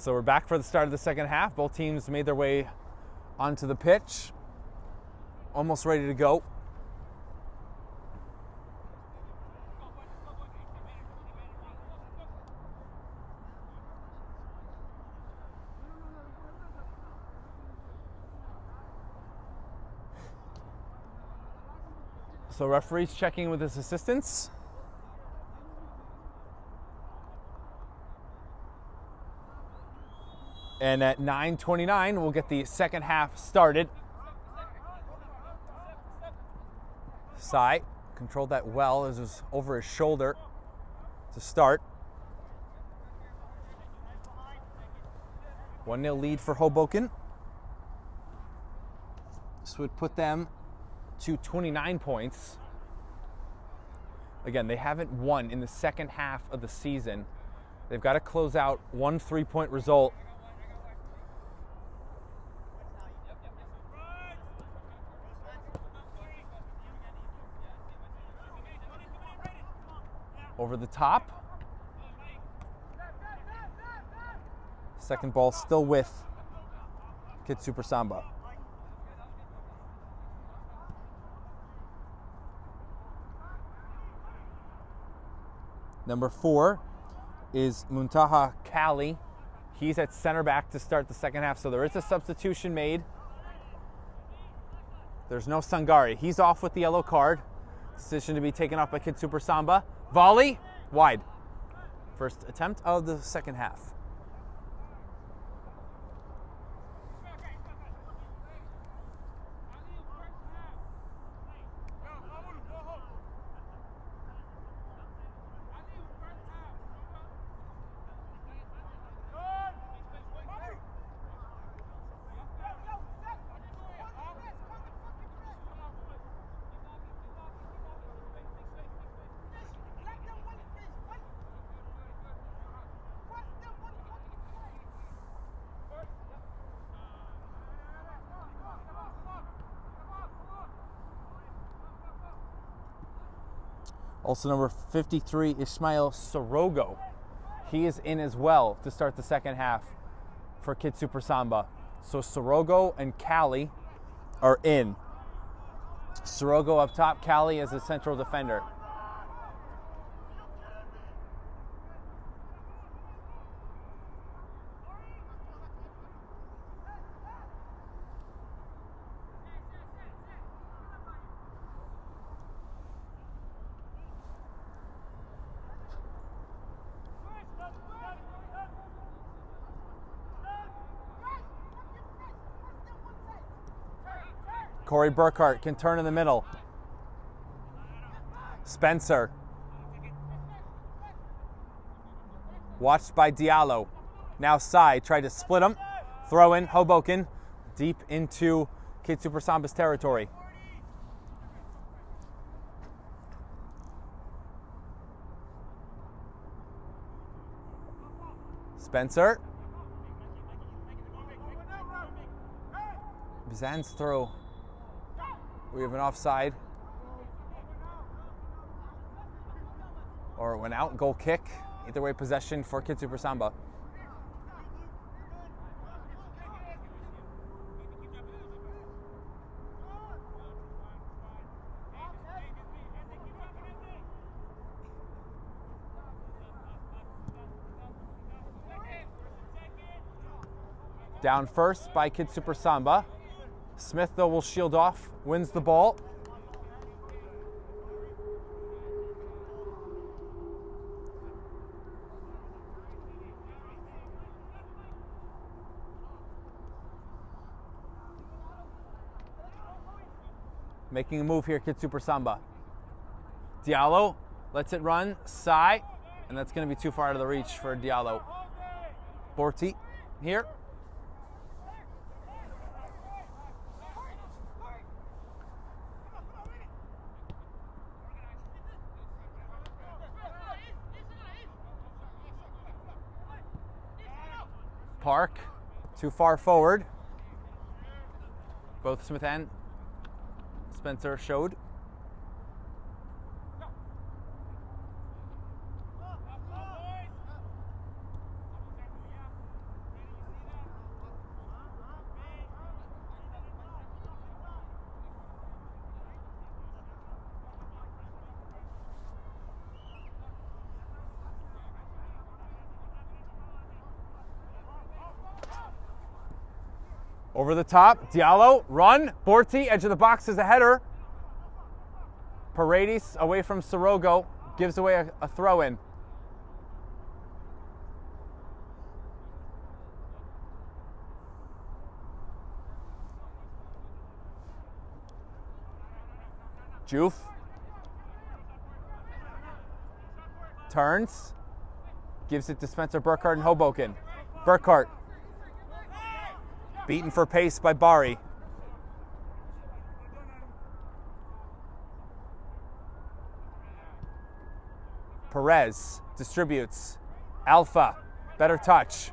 So we're back for the start of the second half. Both teams made their way onto the pitch. Almost ready to go. So referee's checking with his assistants. And at 9:29, we'll get the second half started. Sai controlled that well as it was over his shoulder to start. 1-0 lead for Hoboken. This would put them to 29 points. Again, they haven't won in the second half of the season. They've got to close out one 3-point result. Over the top. Second ball still with KidSuper Samba. Number 4 is Muntaha Kali. He's at center back to start the second half, so there is a substitution made. There's no Sangari. He's off with the yellow card. Decision to be taken off by KidSuper Samba. Volley, wide. First attempt of the second half. Also number 53, Ismail Sorogo. He is in as well to start the second half for KidSuper Samba. So Sorogo and Kali are in. Sorogo up top, Kali as a central defender. Corey Burkhart can turn in the middle. Spencer. Watched by Diallo. Now Sai tried to split him. Throw in Hoboken deep into KidSuper Samba's territory. Spencer. Bizan's throw. We have an offside. Or it went out, goal kick. Either way, possession for KidSuper Samba. Down first by KidSuper Samba. Smith, though, will shield off, wins the ball. Making a move here, KidSuper Samba. Diallo lets it run, Sai, and that's going to be too far out of the reach for Diallo. Borti here. Park, too far forward. Both Smith and Spencer showed. Over the top, Diallo, run. Borti, edge of the box is a header. Paredes away from Sorogo, gives away a throw-in. Juf. Turns. Gives it to Spencer Burkhart and Hoboken. Burkhart. Beaten for pace by Bari. Perez distributes. Alpha. Better touch.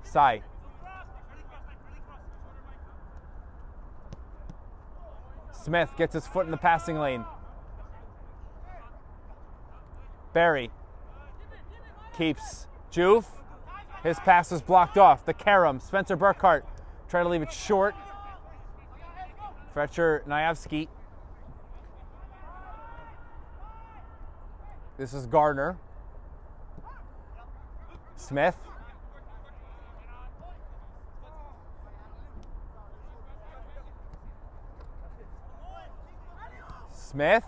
Sai. Smith gets his foot in the passing lane. Barry keeps. Juve. His pass is blocked off. The Karam. Spencer Burkhart trying to leave it short. Fetcher Nyavsky. This is Gardner. Smith. Smith.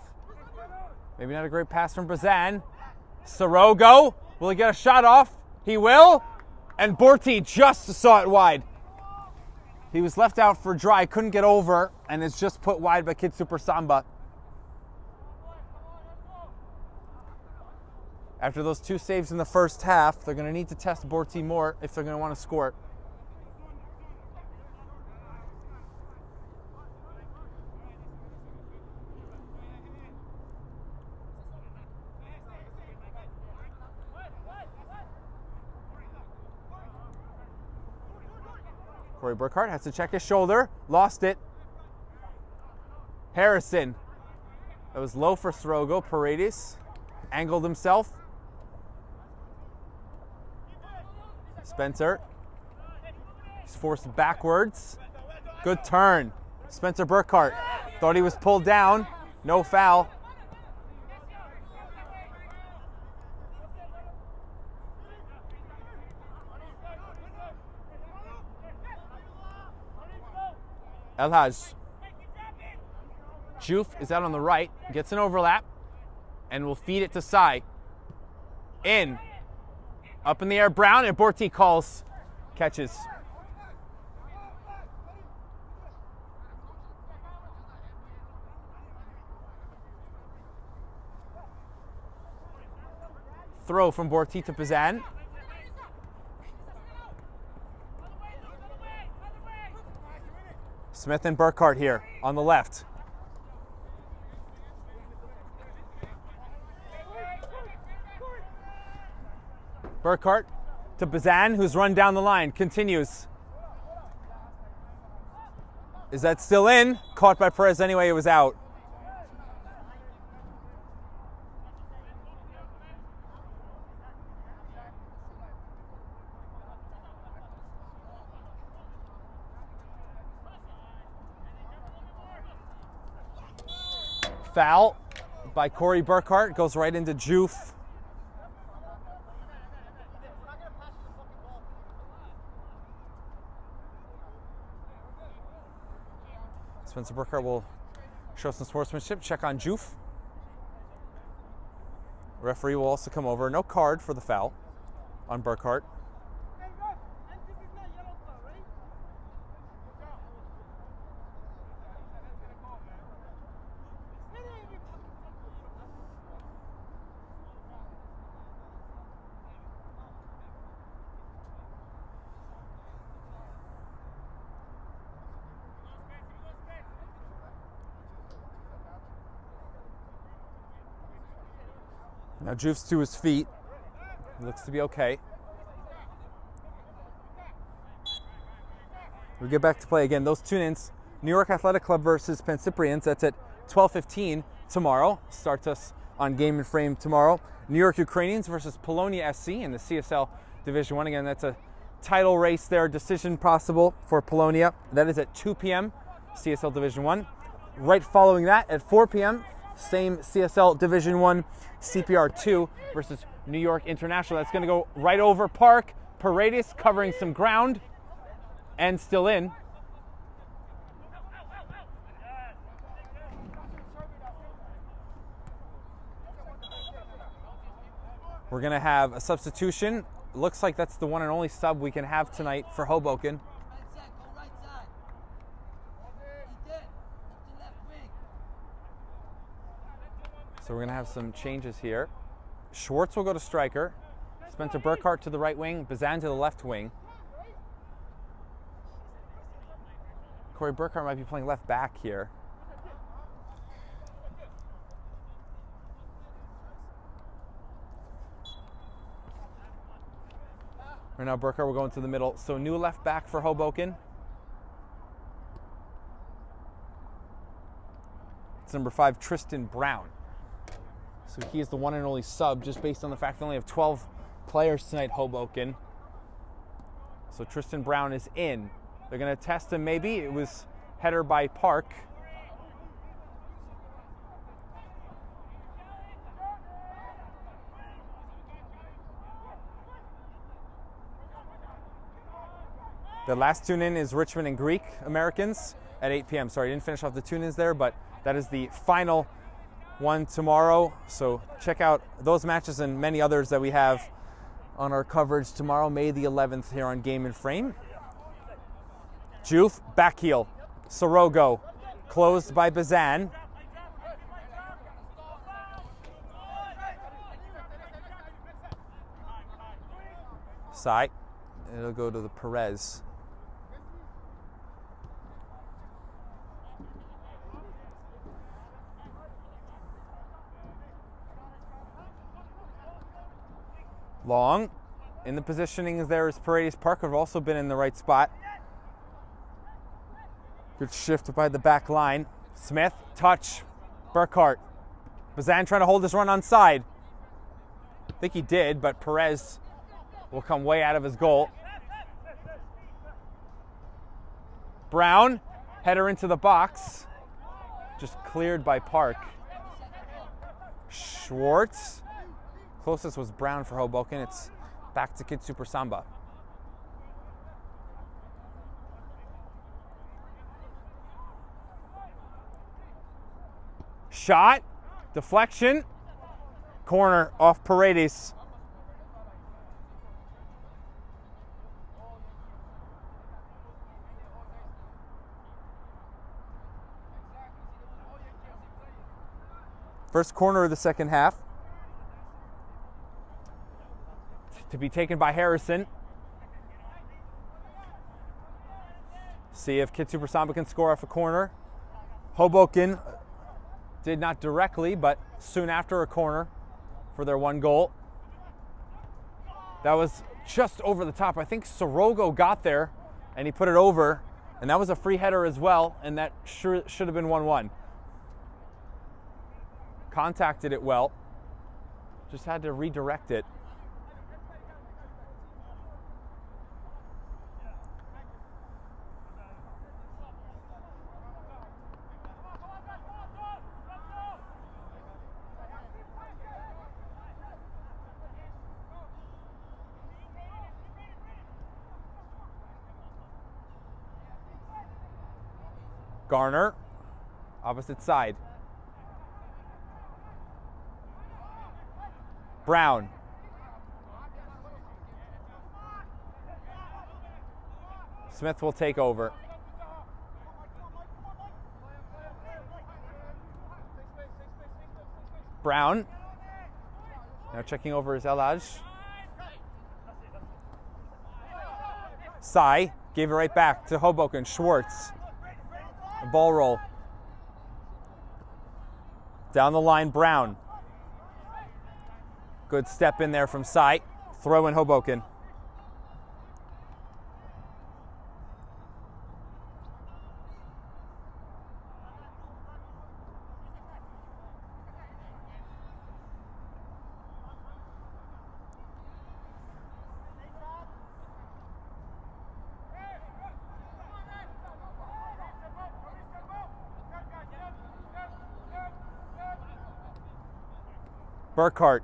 Maybe not a great pass from Bazan. Sorogo. Will he get a shot off? He will. And Borti just saw it wide. He was left out for dry, couldn't get over, and it's just put wide by KidSuper Samba. After those 2 saves in the first half, they're going to need to test Borti more if they're going to want to score it. Corey Burkhart has to check his shoulder. Lost it. Harrison. That was low for Sorogo. Paredes angled himself. Spencer. He's forced backwards. Good turn. Spencer Burkhart. Thought he was pulled down. No foul. Elhaj. Juf is out on the right, gets an overlap, and will feed it to Sai. In. Up in the air, Brown, and Borti calls. Catches. Throw from Borti to Bazan. Smith and Burkhart here on the left. Burkhart to Bazan, who's run down the line, continues. Is that still in? Caught by Perez anyway, it was out. Foul by Corey Burkhart, goes right into Juf. Spencer Burkhart will show some sportsmanship, check on Juf. Referee will also come over. No card for the foul on Burkhart. Now Juf's to his feet. He looks to be okay. We get back to play again. Those tune-ins, New York Athletic Club versus Penn Cyprians. That's at 12:15 tomorrow. Starts us on Game and Frame tomorrow. New York Ukrainians versus Polonia SC in the CSL Division 1. Again, that's a title race there. Decision possible for Polonia. That is at 2 p.m. CSL Division 1. right following that at 4 p.m., same CSL Division 1 CPR 2 versus New York International. That's going to go right over Park. Paredes covering some ground and still in. We're going to have a substitution. Looks like that's the one and only sub we can have tonight for Hoboken. So we're going to have some changes here. Schwartz will go to striker. Spencer Burkhart to the right wing. Bazan to the left wing. Corey Burkhart might be playing left back here. Right now Burkhart will go into the middle. So new left back for Hoboken. It's number 5, Tristan Brown. So he is the one and only sub, just based on the fact they only have 12 players tonight, Hoboken. So Tristan Brown is in. They're going to test him maybe. It was header by Park. The last tune-in is Richmond and Greek Americans at 8 p.m. Sorry, I didn't finish off the tune-ins there, but that is the final one tomorrow. So check out those matches and many others that we have on our coverage tomorrow, May the 11th, here on Game in Frame. Juf, back heel. Sorogo, closed by Bazan. Sai, it'll go to the Perez. Long. In the positioning there is Paredes. Parker have also been in the right spot. Good shift by the back line. Smith, touch. Burkhart. Bazan trying to hold his run on side. I think he did, but Perez will come way out of his goal. Brown, header into the box. Just cleared by Park. Schwartz. Closest was Brown for Hoboken. It's back to KidSuper Samba. Shot, deflection, corner off Paredes. First corner of the second half. To be taken by Harrison. See if KidSuper Samba can score off a corner. Hoboken did not directly, but soon after a corner for their one goal. That was just over the top. I think Sorogo got there and he put it over, and that was a free header as well, and that should have been 1-1. Contacted it well, just had to redirect it. Garner, opposite side. Brown. Smith will take over. Brown. Now checking over his Elaj. Sai gave it right back to Hoboken. Schwartz. A ball roll. Down the line, Brown. Good step in there from Sai. Throw in Hoboken. Burkhart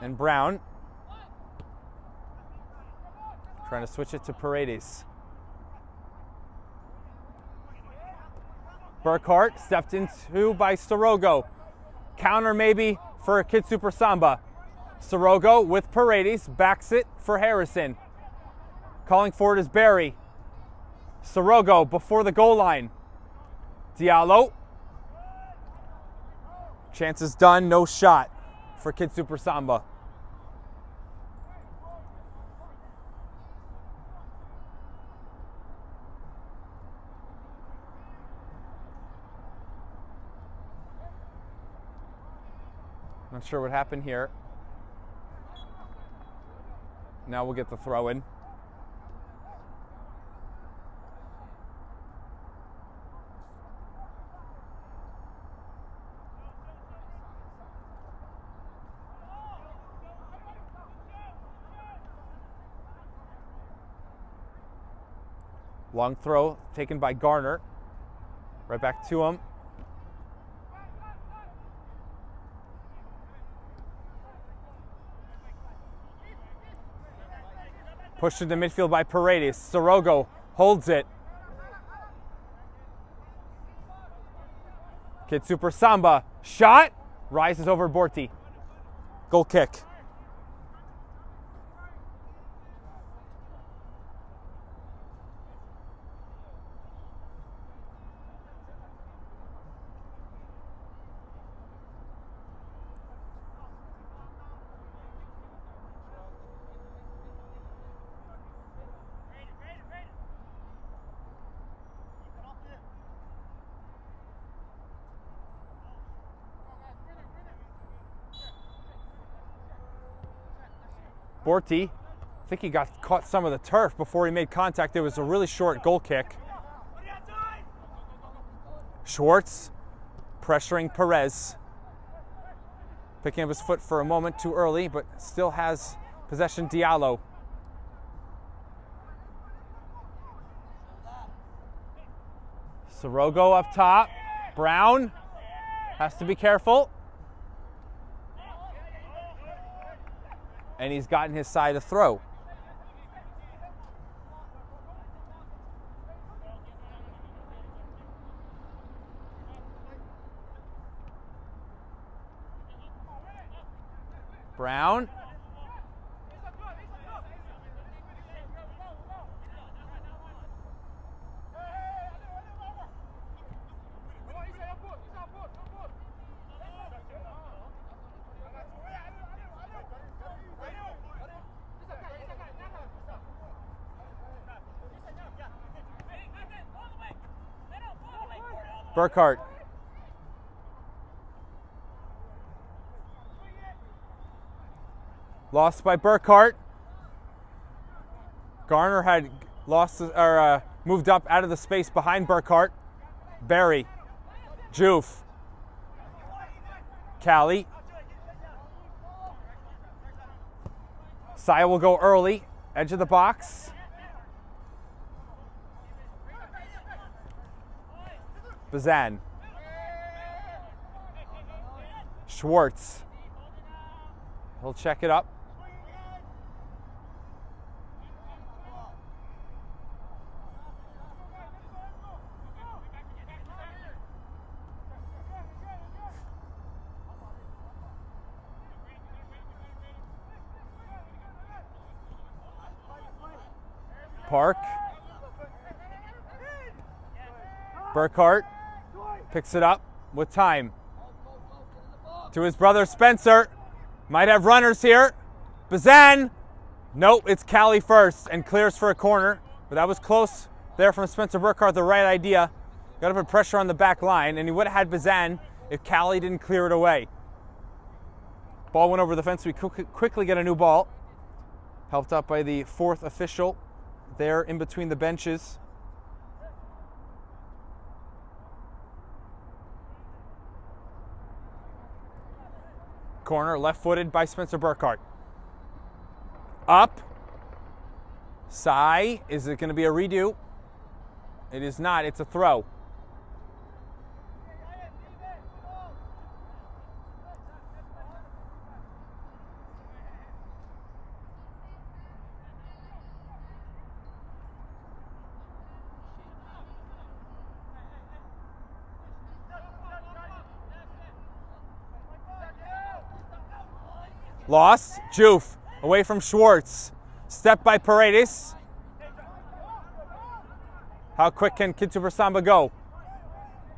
and Brown. Trying to switch it to Paredes. Burkhart stepped into by Sorogo. Counter maybe for KidSuper Samba. Sorogo with Paredes, backs it for Harrison. Calling for it is Barry. Sorogo before the goal line. Diallo. Chances done, no shot for KidSuper Samba. Not sure what happened here. Now we'll get the throw in. Long throw taken by Garner. Right back to him. Pushed into midfield by Paredes. Sorogo holds it. KidSuper Samba. Shot. Rises over Borti. Goal kick. Borti, I think he caught some of the turf before he made contact. It was a really short goal kick. Schwartz pressuring Perez. Picking up his foot for a moment too early, but still has possession. Diallo. Sorogo up top. Brown has to be careful. And he's gotten his side to throw. Brown. Burkhart. Lost by Burkhart. Garner had moved up out of the space behind Burkhart. Barry. Joof. Callie. Saya will go early. Edge of the box. Bazan. Schwartz. He'll check it up. Park. Burkhart picks it up with time. To his brother Spencer. Might have runners here. Bazan. Nope, it's Callie first and clears for a corner. But that was close there from Spencer Burkhart, the right idea. Got to put pressure on the back line, and he would have had Bazan if Callie didn't clear it away. Ball went over the fence. We quickly get a new ball. Helped out by the fourth official there in between the benches. Corner, left-footed by Spencer Burkhart. Up. Sai. Is it going to be a redo? It is not. It's a throw. Lost. Joof away from Schwartz. Step by Paredes. How quick can KidSuper Samba go?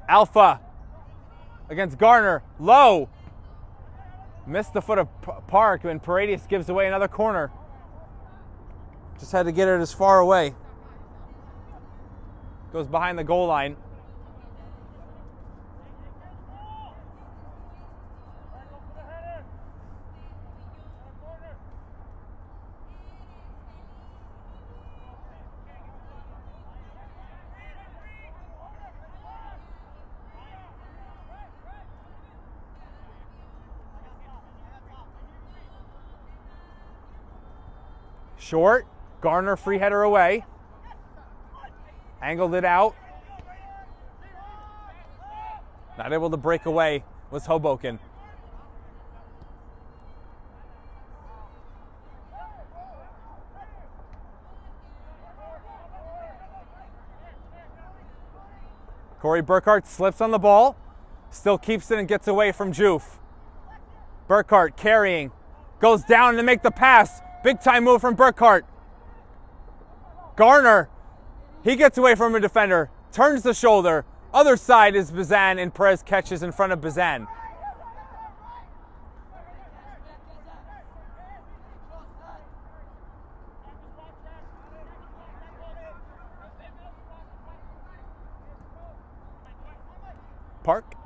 Alpha against Garner. Low. Missed the foot of Park when Paredes gives away another corner. Just had to get it as far away. Goes behind the goal line. Short. Garner free header away. Angled it out. Not able to break away was Hoboken. Corey Burkhart slips on the ball. Still keeps it and gets away from Joof. Burkhart carrying. Goes down to make the pass. Big time move from Burkhart. Garner. He gets away from a defender. Turns the shoulder. Other side is Bazan, and Perez catches in front of Bazan. Park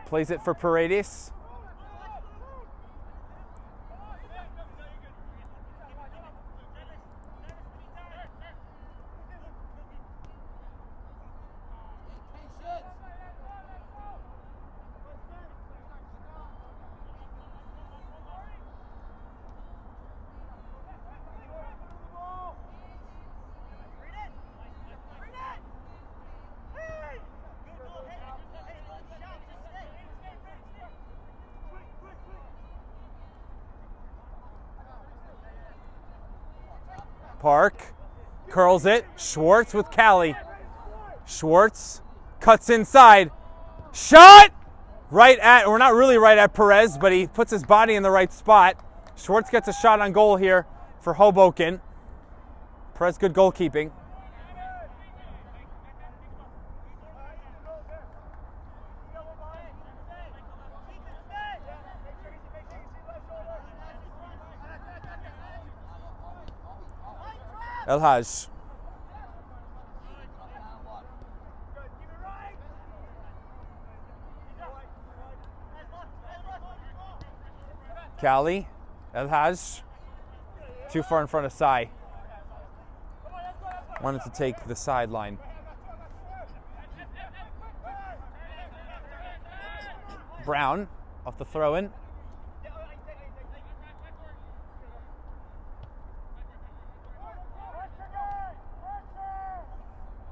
plays it for Paredes. Park curls it. Schwartz with Callie. Schwartz cuts inside. Shot! Right at, or not really right at Perez, but he puts his body in the right spot. Schwartz gets a shot on goal here for Hoboken. Perez, good goalkeeping. El Haj. Callie. El Haj. Too far in front of Sai. Wanted to take the sideline. Brown off the throw-in.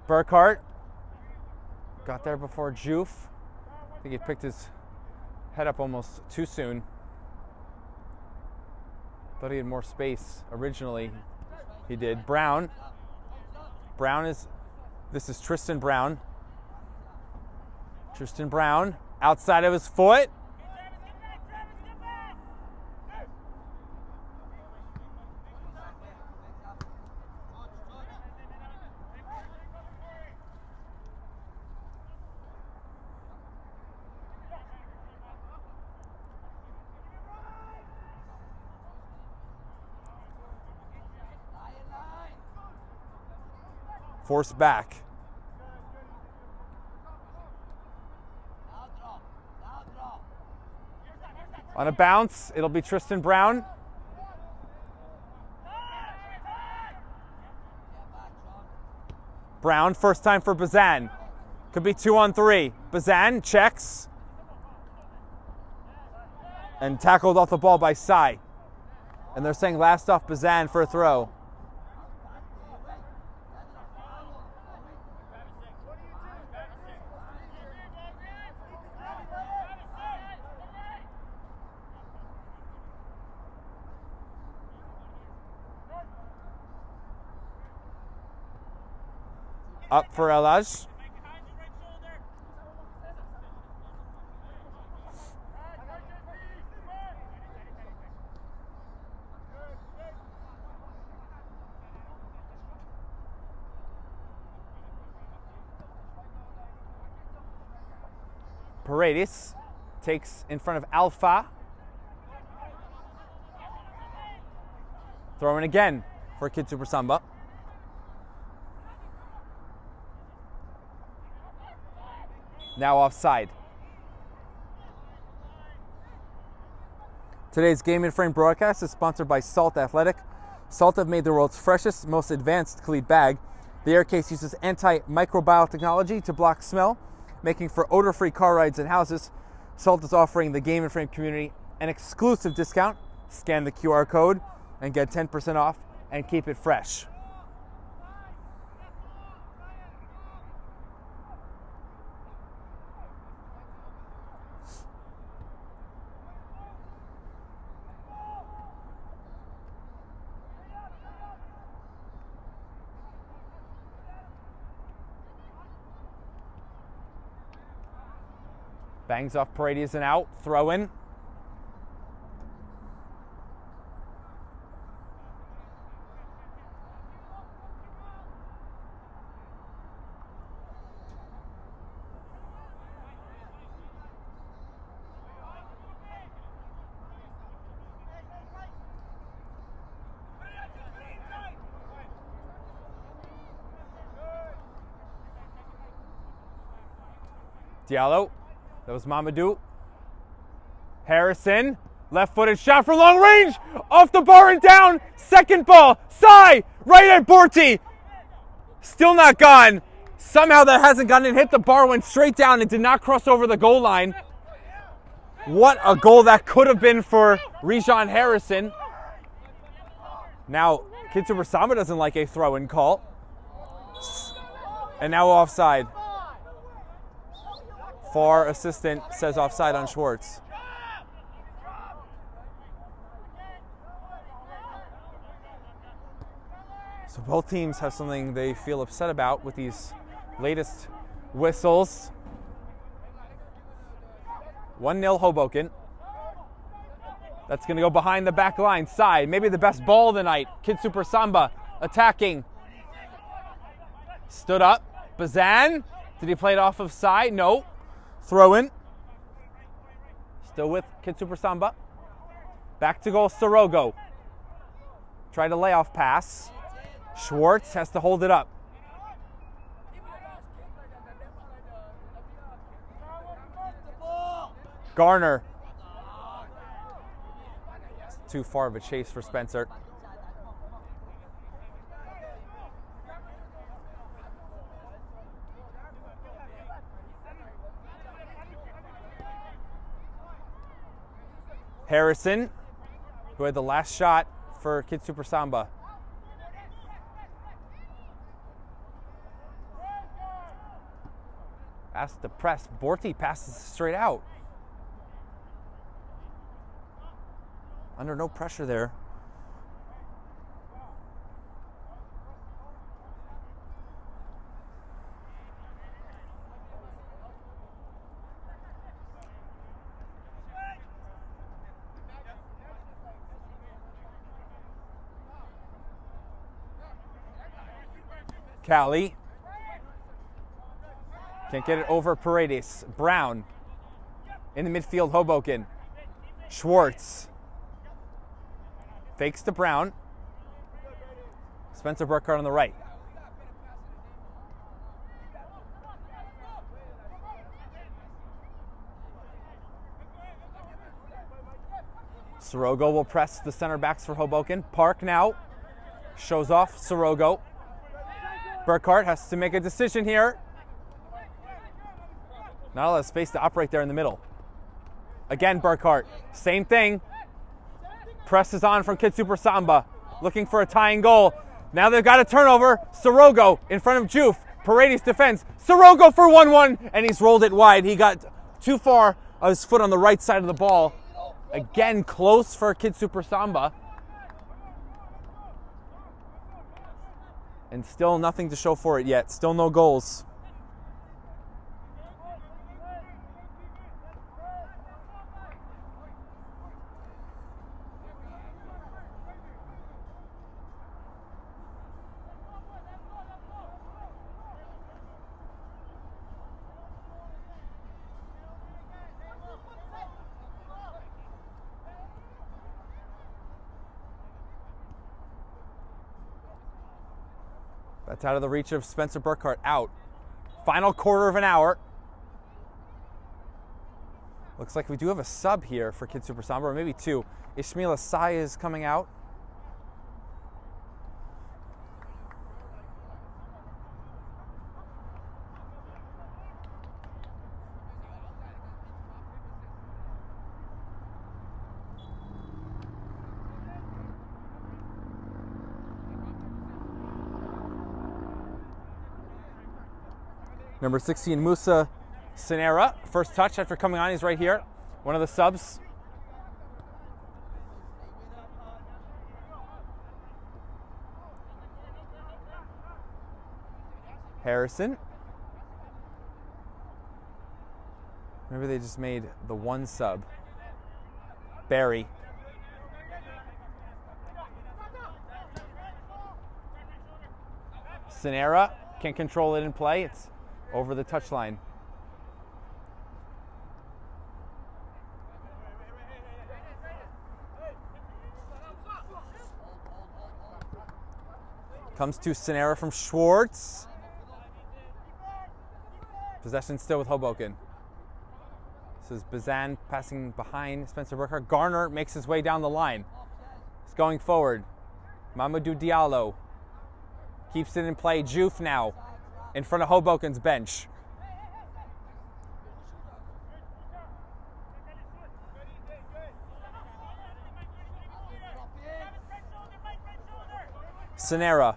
Burkhart got there before Joof. I think he picked his head up almost too soon. Thought he had more space originally. He did. Brown. This is Tristan Brown. Tristan Brown outside of his foot. Force back. On a bounce, it'll be Tristan Brown. Brown, first time for Bazan. Could be 2-on-3. Bazan checks. And tackled off the ball by Sai. And they're saying last off Bazan for a throw. Up for Elaj. Paredes takes in front of Alpha. Throwing again for KidSuper Samba. Now offside. Today's Game in Frame broadcast is sponsored by Salt Athletic. Salt have made the world's freshest, most advanced cleat bag. The air case uses antimicrobial technology to block smell, making for odor-free car rides and houses. Salt is offering the Game in Frame community an exclusive discount. Scan the QR code and get 10% off and keep it fresh. Bangs off Paredes and out. Throw in. Diallo. That was Mamadou. Harrison, left-footed shot for long range, off the bar and down. Second ball, Sai, right at Borti. Still not gone. Somehow that hasn't gotten in. Hit the bar, went straight down and did not cross over the goal line. What a goal that could have been for Rijan Harrison. Now, KidSuper Samba doesn't like a throw-in call. And now offside. VAR assistant says offside on Schwartz. So both teams have something they feel upset about with these latest whistles. 1-0 Hoboken. That's going to go behind the back line. Side, maybe the best ball of the night. KidSuper Samba attacking. Stood up. Bazan. Did he play it off of side? No. Throw in. Still with KidSuper Samba. Back to goal, Sorogo. Tried a layoff pass. Schwartz has to hold it up. Garner. It's too far of a chase for Spencer. Harrison, who had the last shot for KidSuper Samba. Asked to press. Borti passes straight out. Under no pressure there. Cali. Can't get it over Paredes. Brown. In the midfield, Hoboken. Schwartz. Fakes to Brown. Spencer Burkhardt on the right. Sorogo will press the center backs for Hoboken. Park now. Shows off Sorogo. Burkhardt has to make a decision here. Not a lot of space to operate there in the middle. Again, Burkhardt. Same thing. Presses on from KidSuper Samba. Looking for a tying goal. Now they've got a turnover. Sorogo in front of Juf. Paredes defends. Sorogo for 1-1. And he's rolled it wide. He got too far of his foot on the right side of the ball. Again, close for KidSuper Samba. And still nothing to show for it yet. Still no goals. That's out of the reach of Spencer Burkhart. Out. Final quarter of an hour. Looks like we do have a sub here for KidSuper Samba, or maybe two. Ishmael Asai is coming out. Number 16, Musa Sinera. First touch after coming on, he's right here. One of the subs. Harrison. Maybe they just made the one sub. Barry. Sinera can't control it in play. It's over the touchline. Comes to Sinera from Schwartz. Possession still with Hoboken. This is Bazan passing behind Spencer Burkhart. Garner makes his way down the line. He's going forward. Mamadou Diallo keeps it in play. Juf now in front of Hoboken's bench. Sinera.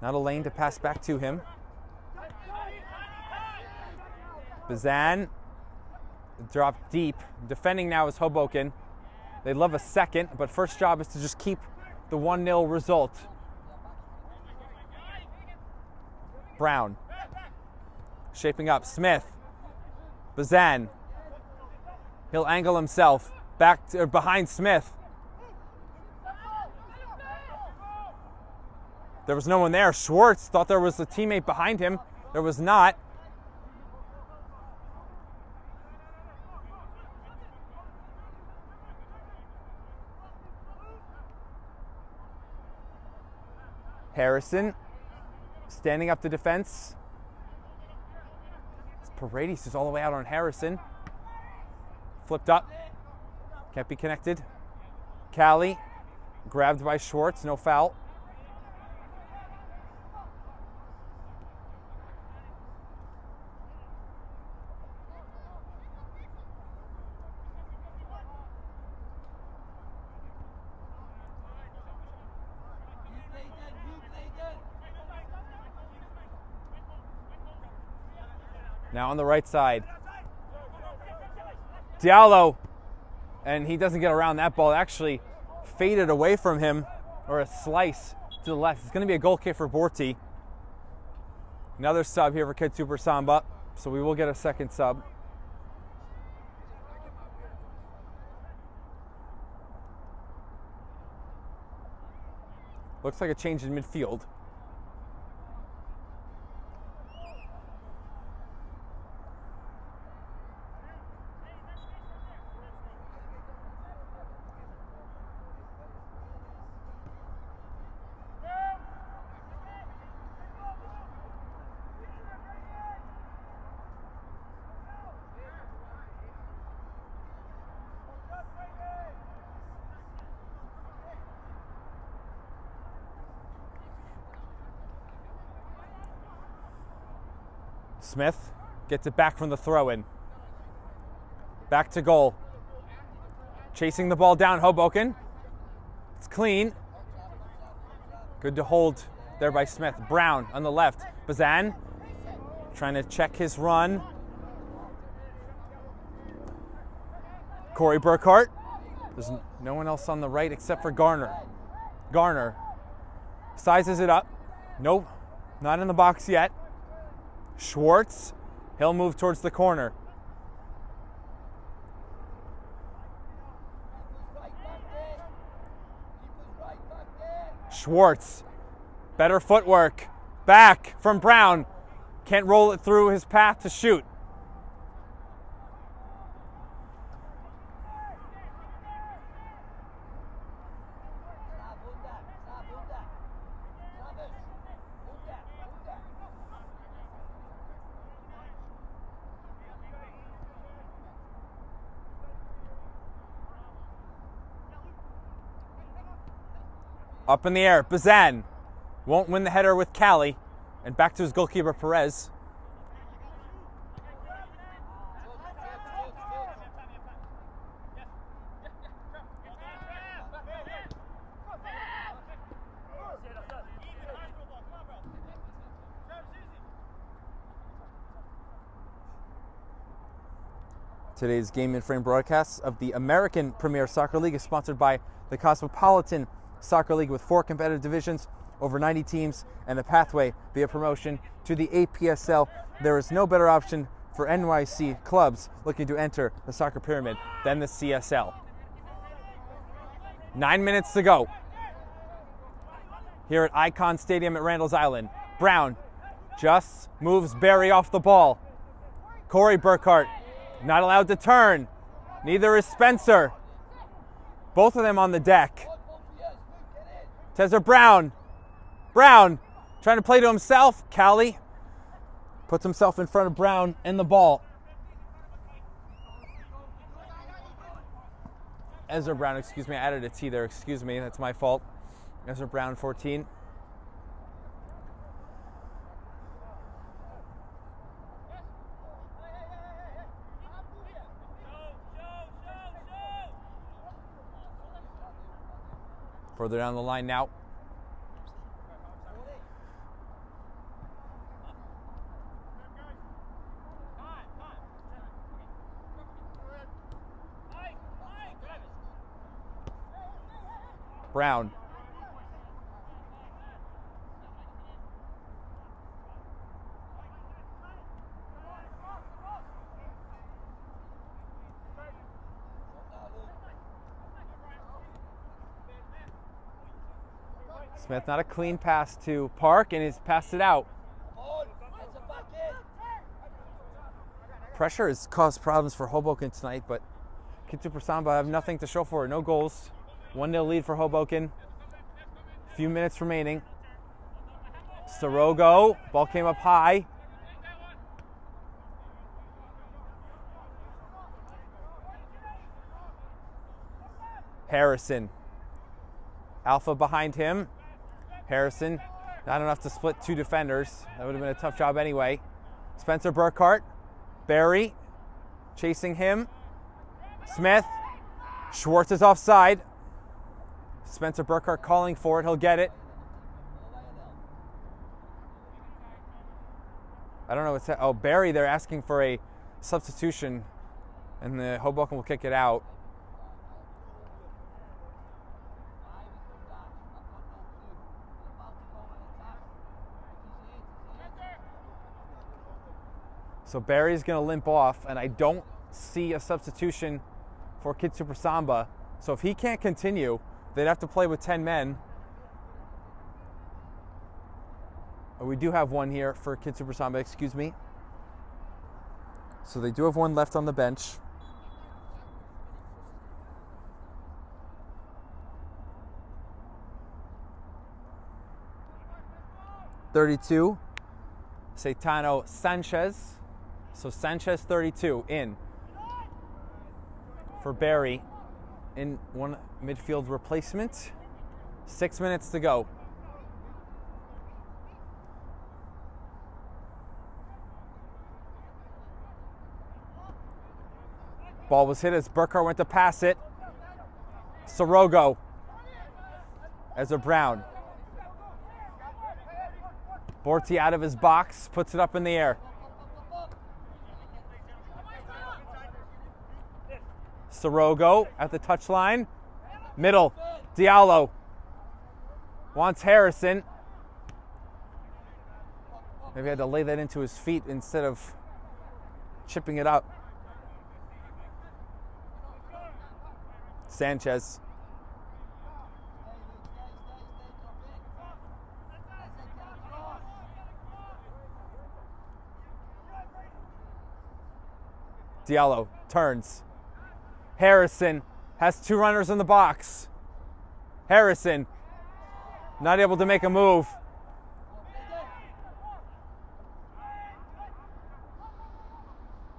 Not a lane to pass back to him. Bazan dropped deep. Defending now is Hoboken. They'd love a second, but first job is to just keep the 1-0 result. Brown. Shaping up. Smith. Bazan. He'll angle himself back to, behind Smith. There was no one there. Schwartz thought there was a teammate behind him. There was not. Harrison standing up to defense. Paredes is all the way out on Harrison. Flipped up. Can't be connected. Callie grabbed by Schwartz. No foul. Now on the right side. Diallo. And he doesn't get around that ball. It actually faded away from him, or a slice to the left. It's going to be a goal kick for Borti. Another sub here for KidSuper Samba. So we will get a second sub. Looks like a change in midfield. Smith gets it back from the throw-in. Back to goal. Chasing the ball down, Hoboken. It's clean. Good to hold there by Smith. Brown on the left. Bazan trying to check his run. Corey Burkhart. There's no one else on the right except for Garner. Garner sizes it up. Nope, not in the box yet. Schwartz, he'll move towards the corner. Schwartz, better footwork. Back from Brown. Can't roll it through his path to shoot. Up in the air, Bazan won't win the header with Cali, and back to his goalkeeper, Perez. Today's Game in Frame broadcast of the American Premier Soccer League is sponsored by the Cosmopolitan Soccer League with 4 competitive divisions, over 90 teams, and a pathway via promotion to the APSL. There is no better option for NYC clubs looking to enter the soccer pyramid than the CSL. 9 minutes to go here at Icon Stadium at Randall's Island. Brown just moves Barry off the ball. Corey Burkhart not allowed to turn. Neither is Spencer. Both of them on the deck. Tezzer Brown. Brown trying to play to himself. Cali puts himself in front of Brown and the ball. Ezra Brown, excuse me, I added a T there, excuse me, that's my fault. Ezra Brown, 14. Further down the line now. Brown. Smith, not a clean pass to Park, and he's passed it out. Pressure has caused problems for Hoboken tonight, but KidSuper Samba have nothing to show for it. No goals. 1-0 lead for Hoboken. A few minutes remaining. Sorogo, ball came up high. Harrison. Alpha behind him. Harrison, not enough to split 2 defenders. That would have been a tough job anyway. Spencer Burkhart. Barry chasing him. Smith. Schwartz is offside. Spencer Burkhart calling for it. He'll get it. I don't know what's that. Oh, Barry, they're asking for a substitution, and the Hoboken will kick it out. So Barry's going to limp off, and I don't see a substitution for KidSuper Samba. So if he can't continue, they'd have to play with 10 men. We do have one here for KidSuper Samba, excuse me. So they do have one left on the bench. (32) Caetano Sanchez. So Sanchez, 32, in for Barry in one midfield replacement. 6 minutes to go. Ball was hit as Burkhart went to pass it. Sorogo. Ezra Brown. Borti out of his box, puts it up in the air. Sorogo at the touchline. Middle. Diallo wants Harrison. Maybe I had to lay that into his feet instead of chipping it up. Sanchez. Diallo turns. Harrison has 2 runners in the box. Harrison not able to make a move.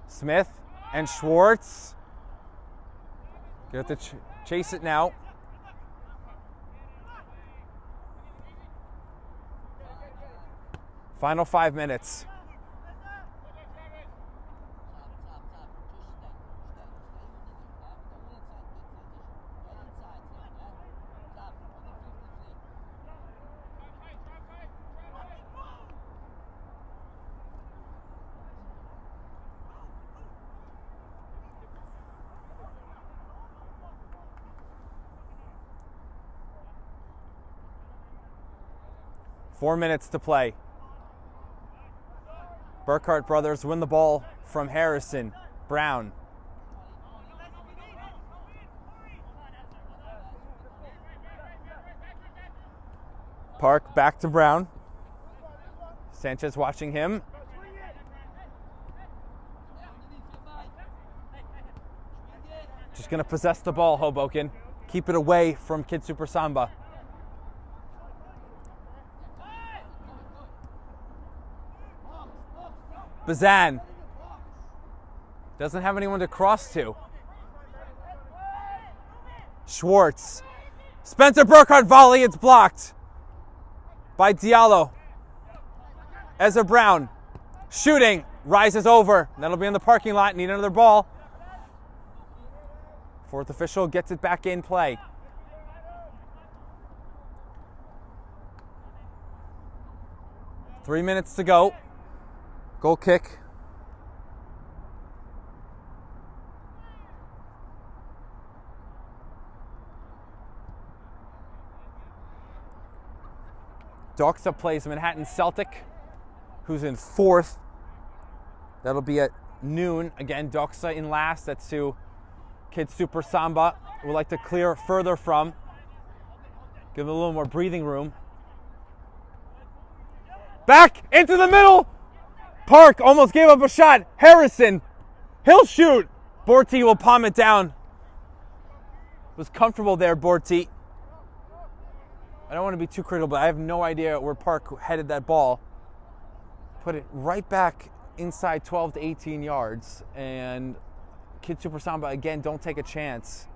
Smith and Schwartz. Get to chase it now. Final 5 minutes. Four minutes to play. Burkhart brothers win the ball from Harrison. Brown. Park back to Brown. Sanchez watching him. Just gonna possess the ball, Hoboken. Keep it away from KidSuper Samba. Bazan doesn't have anyone to cross to. Schwartz. Spencer Burkhart volley, it's blocked by Diallo. Ezra Brown shooting, rises over. That'll be in the parking lot, need another ball. Fourth official gets it back in play. Three minutes to go. Goal kick. Doxa plays Manhattan Celtic, who's in fourth. That'll be at noon. Again, Doxa in last. That's who KidSuper Samba would like to clear further from. Give them a little more breathing room. Back into the middle. Park almost gave up a shot. Harrison, he'll shoot. Borti will palm it down. Was comfortable there, Borti. I don't want to be too critical, but I have no idea where Park headed that ball. Put it right back inside 12 to 18 yards. And KidSuper Samba, again, don't take a chance.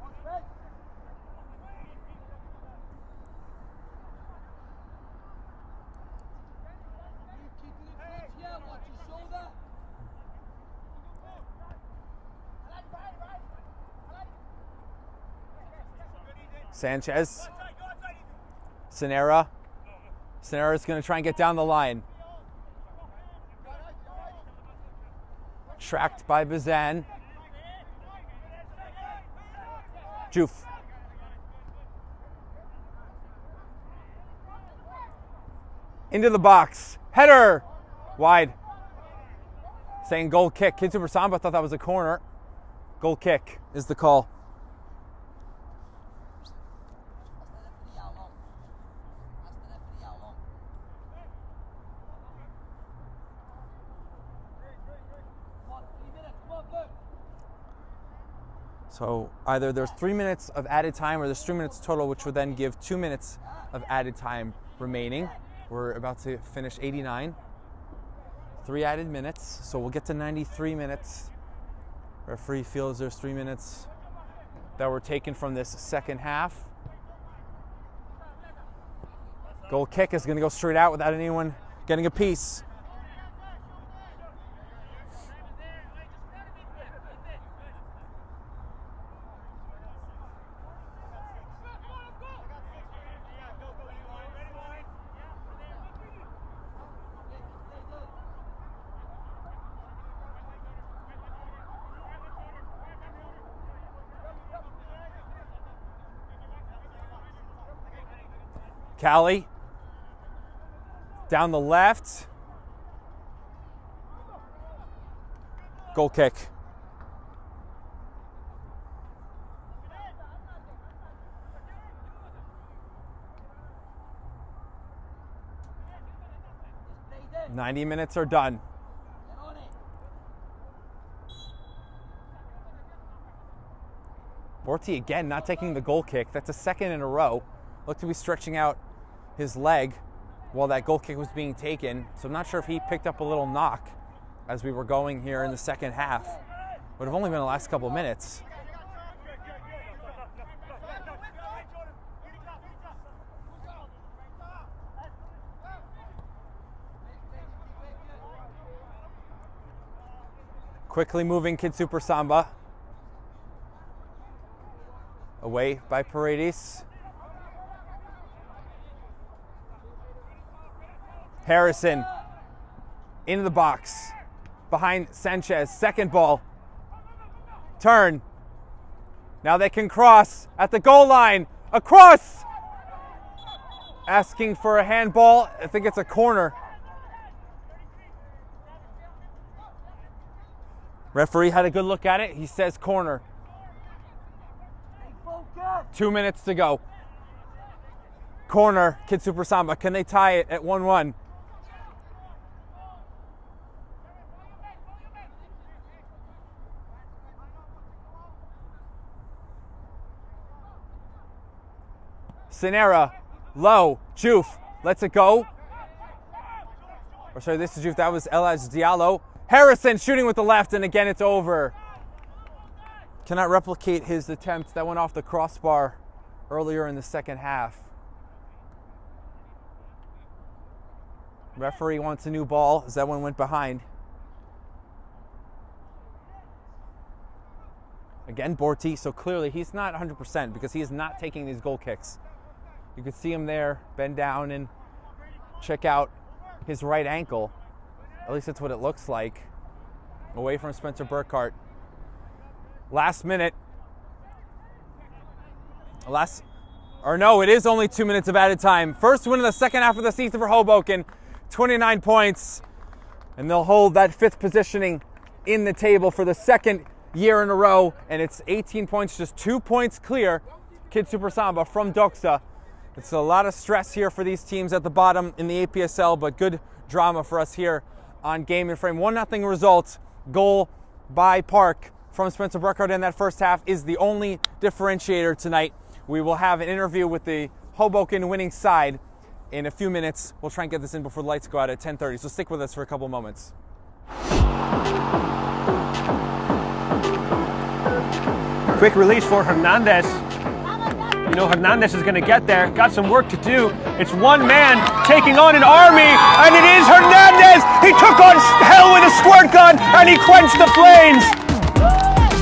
Sanchez. Sanera. Sanera's going to try and get down the line. Tracked by Bazan. Juf. Into the box. Header. Wide. Saying goal kick. KidSuper Samba thought that was a corner. Goal kick is the call. So either there's 3 minutes of added time or there's 3 minutes total, which would then give 2 minutes of added time remaining. We're about to finish 89. 3 added minutes, so we'll get to 93 minutes. Referee feels there's 3 minutes that were taken from this second half. Goal kick is going to go straight out without anyone getting a piece. Callie, down the left. Goal kick. "90 minutes are done. Borti again not taking the goal kick. That's a second in a row. Looked to be stretching out his leg while that goal kick was being taken. So I'm not sure if he picked up a little knock as we were going here in the second half. Would have only been the last couple of minutes. Quickly moving KidSuper Samba. Away by Paredes. Harrison into the box. Behind Sanchez. Second ball. Turn. Now they can cross at the goal line. Across! Asking for a handball. I think it's a corner. Referee had a good look at it. He says corner. 2 minutes to go. Corner, KidSuper Samba. Can they tie it at 1-1? Sinera, low, Juf, lets it go. Or sorry, this is Juf, that was Elhaj Diallo. Harrison shooting with the left, and again it's over. Cannot replicate his attempt that went off the crossbar earlier in the second half. Referee wants a new ball as that one went behind. Again, Borti, so clearly he's not 100% because he is not taking these goal kicks. You could see him there, bend down and check out his right ankle. At least that's what it looks like. Away from Spencer Burkhart. Last minute. It is only 2 minutes of added time. First win of the second half of the season for Hoboken. 29 points. And they'll hold that fifth positioning in the table for the second year in a row. And it's 18 points, just 2 points clear. KidSuper Samba from Doxa. It's a lot of stress here for these teams at the bottom in the APSL, but good drama for us here on Game in Frame. 1-0 result. Goal by Park from Spencer Burkhart in that first half is the only differentiator tonight. We will have an interview with the Hoboken winning side in a few minutes. We'll try and get this in before the lights go out at 10:30, so stick with us for a couple moments. Quick release for Hernandez. You know Hernandez is going to get there. Got some work to do. It's one man taking on an army, and it is Hernandez. He took on hell with a squirt gun, and he quenched the flames.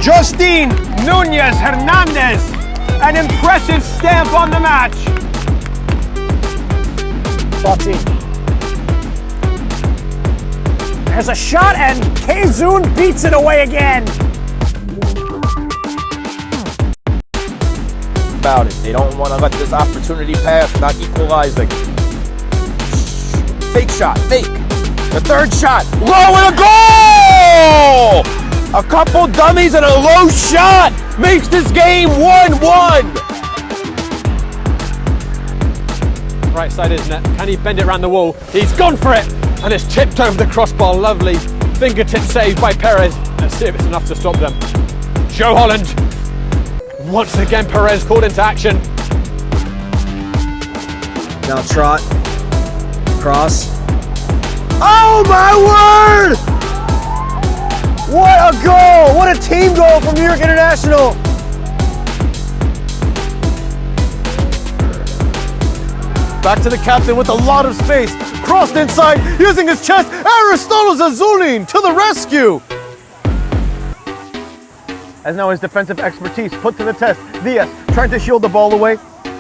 Justine Nunez Hernandez, an impressive stamp on the match. There's a shot, and Kazun beats it away again. About it. They don't want to let this opportunity pass without equalizing. Fake shot, fake. The third shot, low and a goal! A couple dummies and a low shot makes this game 1-1. Right side is net. Can he bend it around the wall? He's gone for it, and it's tipped over the crossbar. Lovely fingertip save by Perez. Let's see if it's enough to stop them. Joe Holland. Once again, Perez called into action. Now trot, cross. Oh my word! What a goal! What a team goal from New York International! Back to the captain with a lot of space. Crossed inside, using his chest. Aristotle Zazulin to the rescue! As now his defensive expertise put to the test. Diaz trying to shield the ball away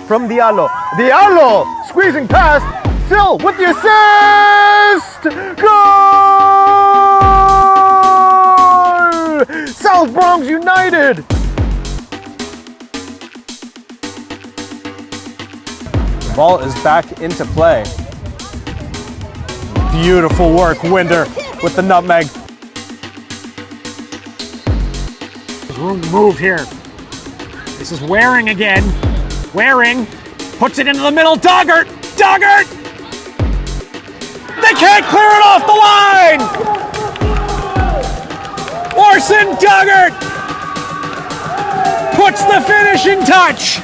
from Diallo. Diallo squeezing past. Still with the assist! Goal! South Bronx United! The ball is back into play. Beautiful work, Winder with the nutmeg. Move here. This is Waring again. Waring puts it into the middle. Doggart! Doggart! They can't clear it off the line! Orson Doggart puts the finishing touch.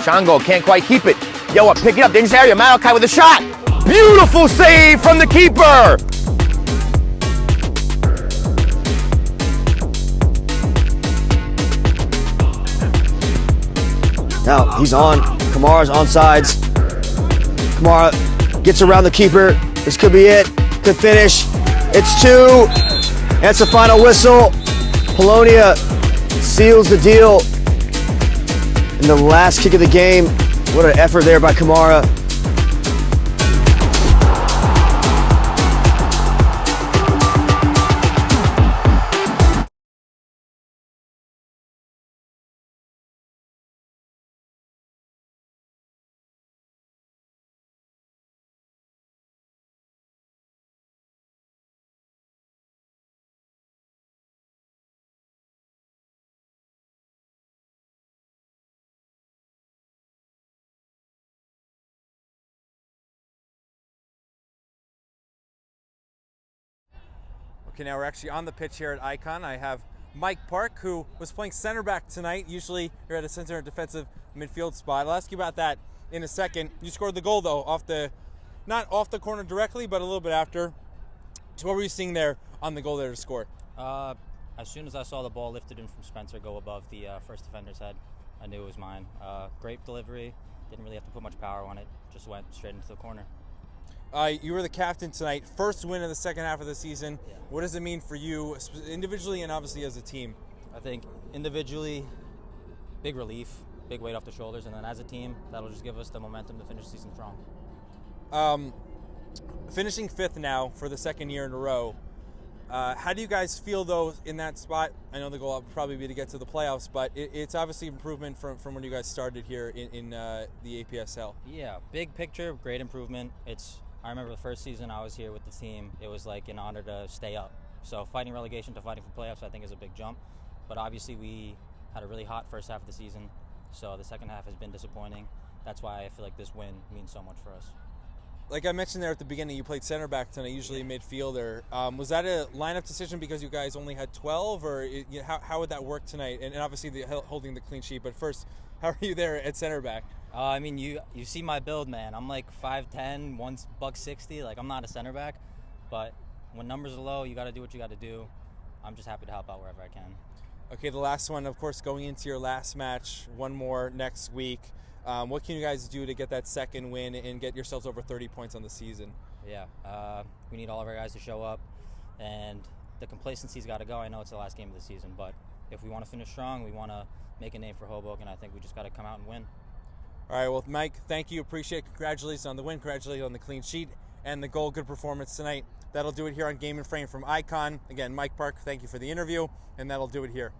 Shango can't quite keep it. Yo, pick it up, dangerous area. Malachi with a shot. Beautiful save from the keeper. Now he's on. Kamara's on sides. Kamara gets around the keeper. This could be it. Could finish. It's 2. That's the final whistle. Polonia seals the deal in the last kick of the game. What an effort there by Kamara. Okay, now we're actually on the pitch here at Icon. I have Mike Park, who was playing center back tonight. Usually you're at a center and defensive midfield spot. I'll ask you about that in a second. You scored the goal though, not off the corner directly, but a little bit after. So what were you seeing there on the goal there to score? As soon as I saw the ball lifted in from Spencer go above the first defender's head, I knew it was mine. Great delivery. Didn't really have to put much power on it. Just went straight into the corner. You were the captain tonight. First win of the second half of the season. Yeah. What does it mean for you individually and obviously as a team? I think individually, big relief, big weight off the shoulders, and then as a team, that'll just give us the momentum to finish the season strong. Finishing 5th now for the second year in a row. How do you guys feel though in that spot? I know the goal would probably be to get to the playoffs, but it's obviously improvement from when you guys started here in the APSL. Yeah, big picture, great improvement. I remember the first season I was here with the team, it was like an honor to stay up. So fighting relegation to fighting for playoffs I think is a big jump. But obviously we had a really hot first half of the season, so the second half has been disappointing. That's why I feel like this win means so much for us. Like I mentioned there at the beginning, you played center back tonight, usually midfielder. Was that a lineup decision because you guys only had 12, or how would that work tonight? And obviously holding the clean sheet, but first, how are you there at center back? I mean, you see my build, man. I'm like 5'10", $160. Like, I'm not a center back, but when numbers are low, you got to do what you got to do. I'm just happy to help out wherever I can. Okay, the last one, of course, going into your last match, one more next week. What can you guys do to get that second win and get yourselves over 30 points on the season? Yeah, we need all of our guys to show up, and the complacency's got to go. I know it's the last game of the season, but if we want to finish strong, we want to make a name for Hoboken, I think we just got to come out and win. All right, well, Mike, thank you. Appreciate it. Congratulations on the win. Congratulations on the clean sheet and the goal. Good performance tonight. That'll do it here on Game and Frame from Icon. Again, Mike Park, thank you for the interview, and that'll do it here.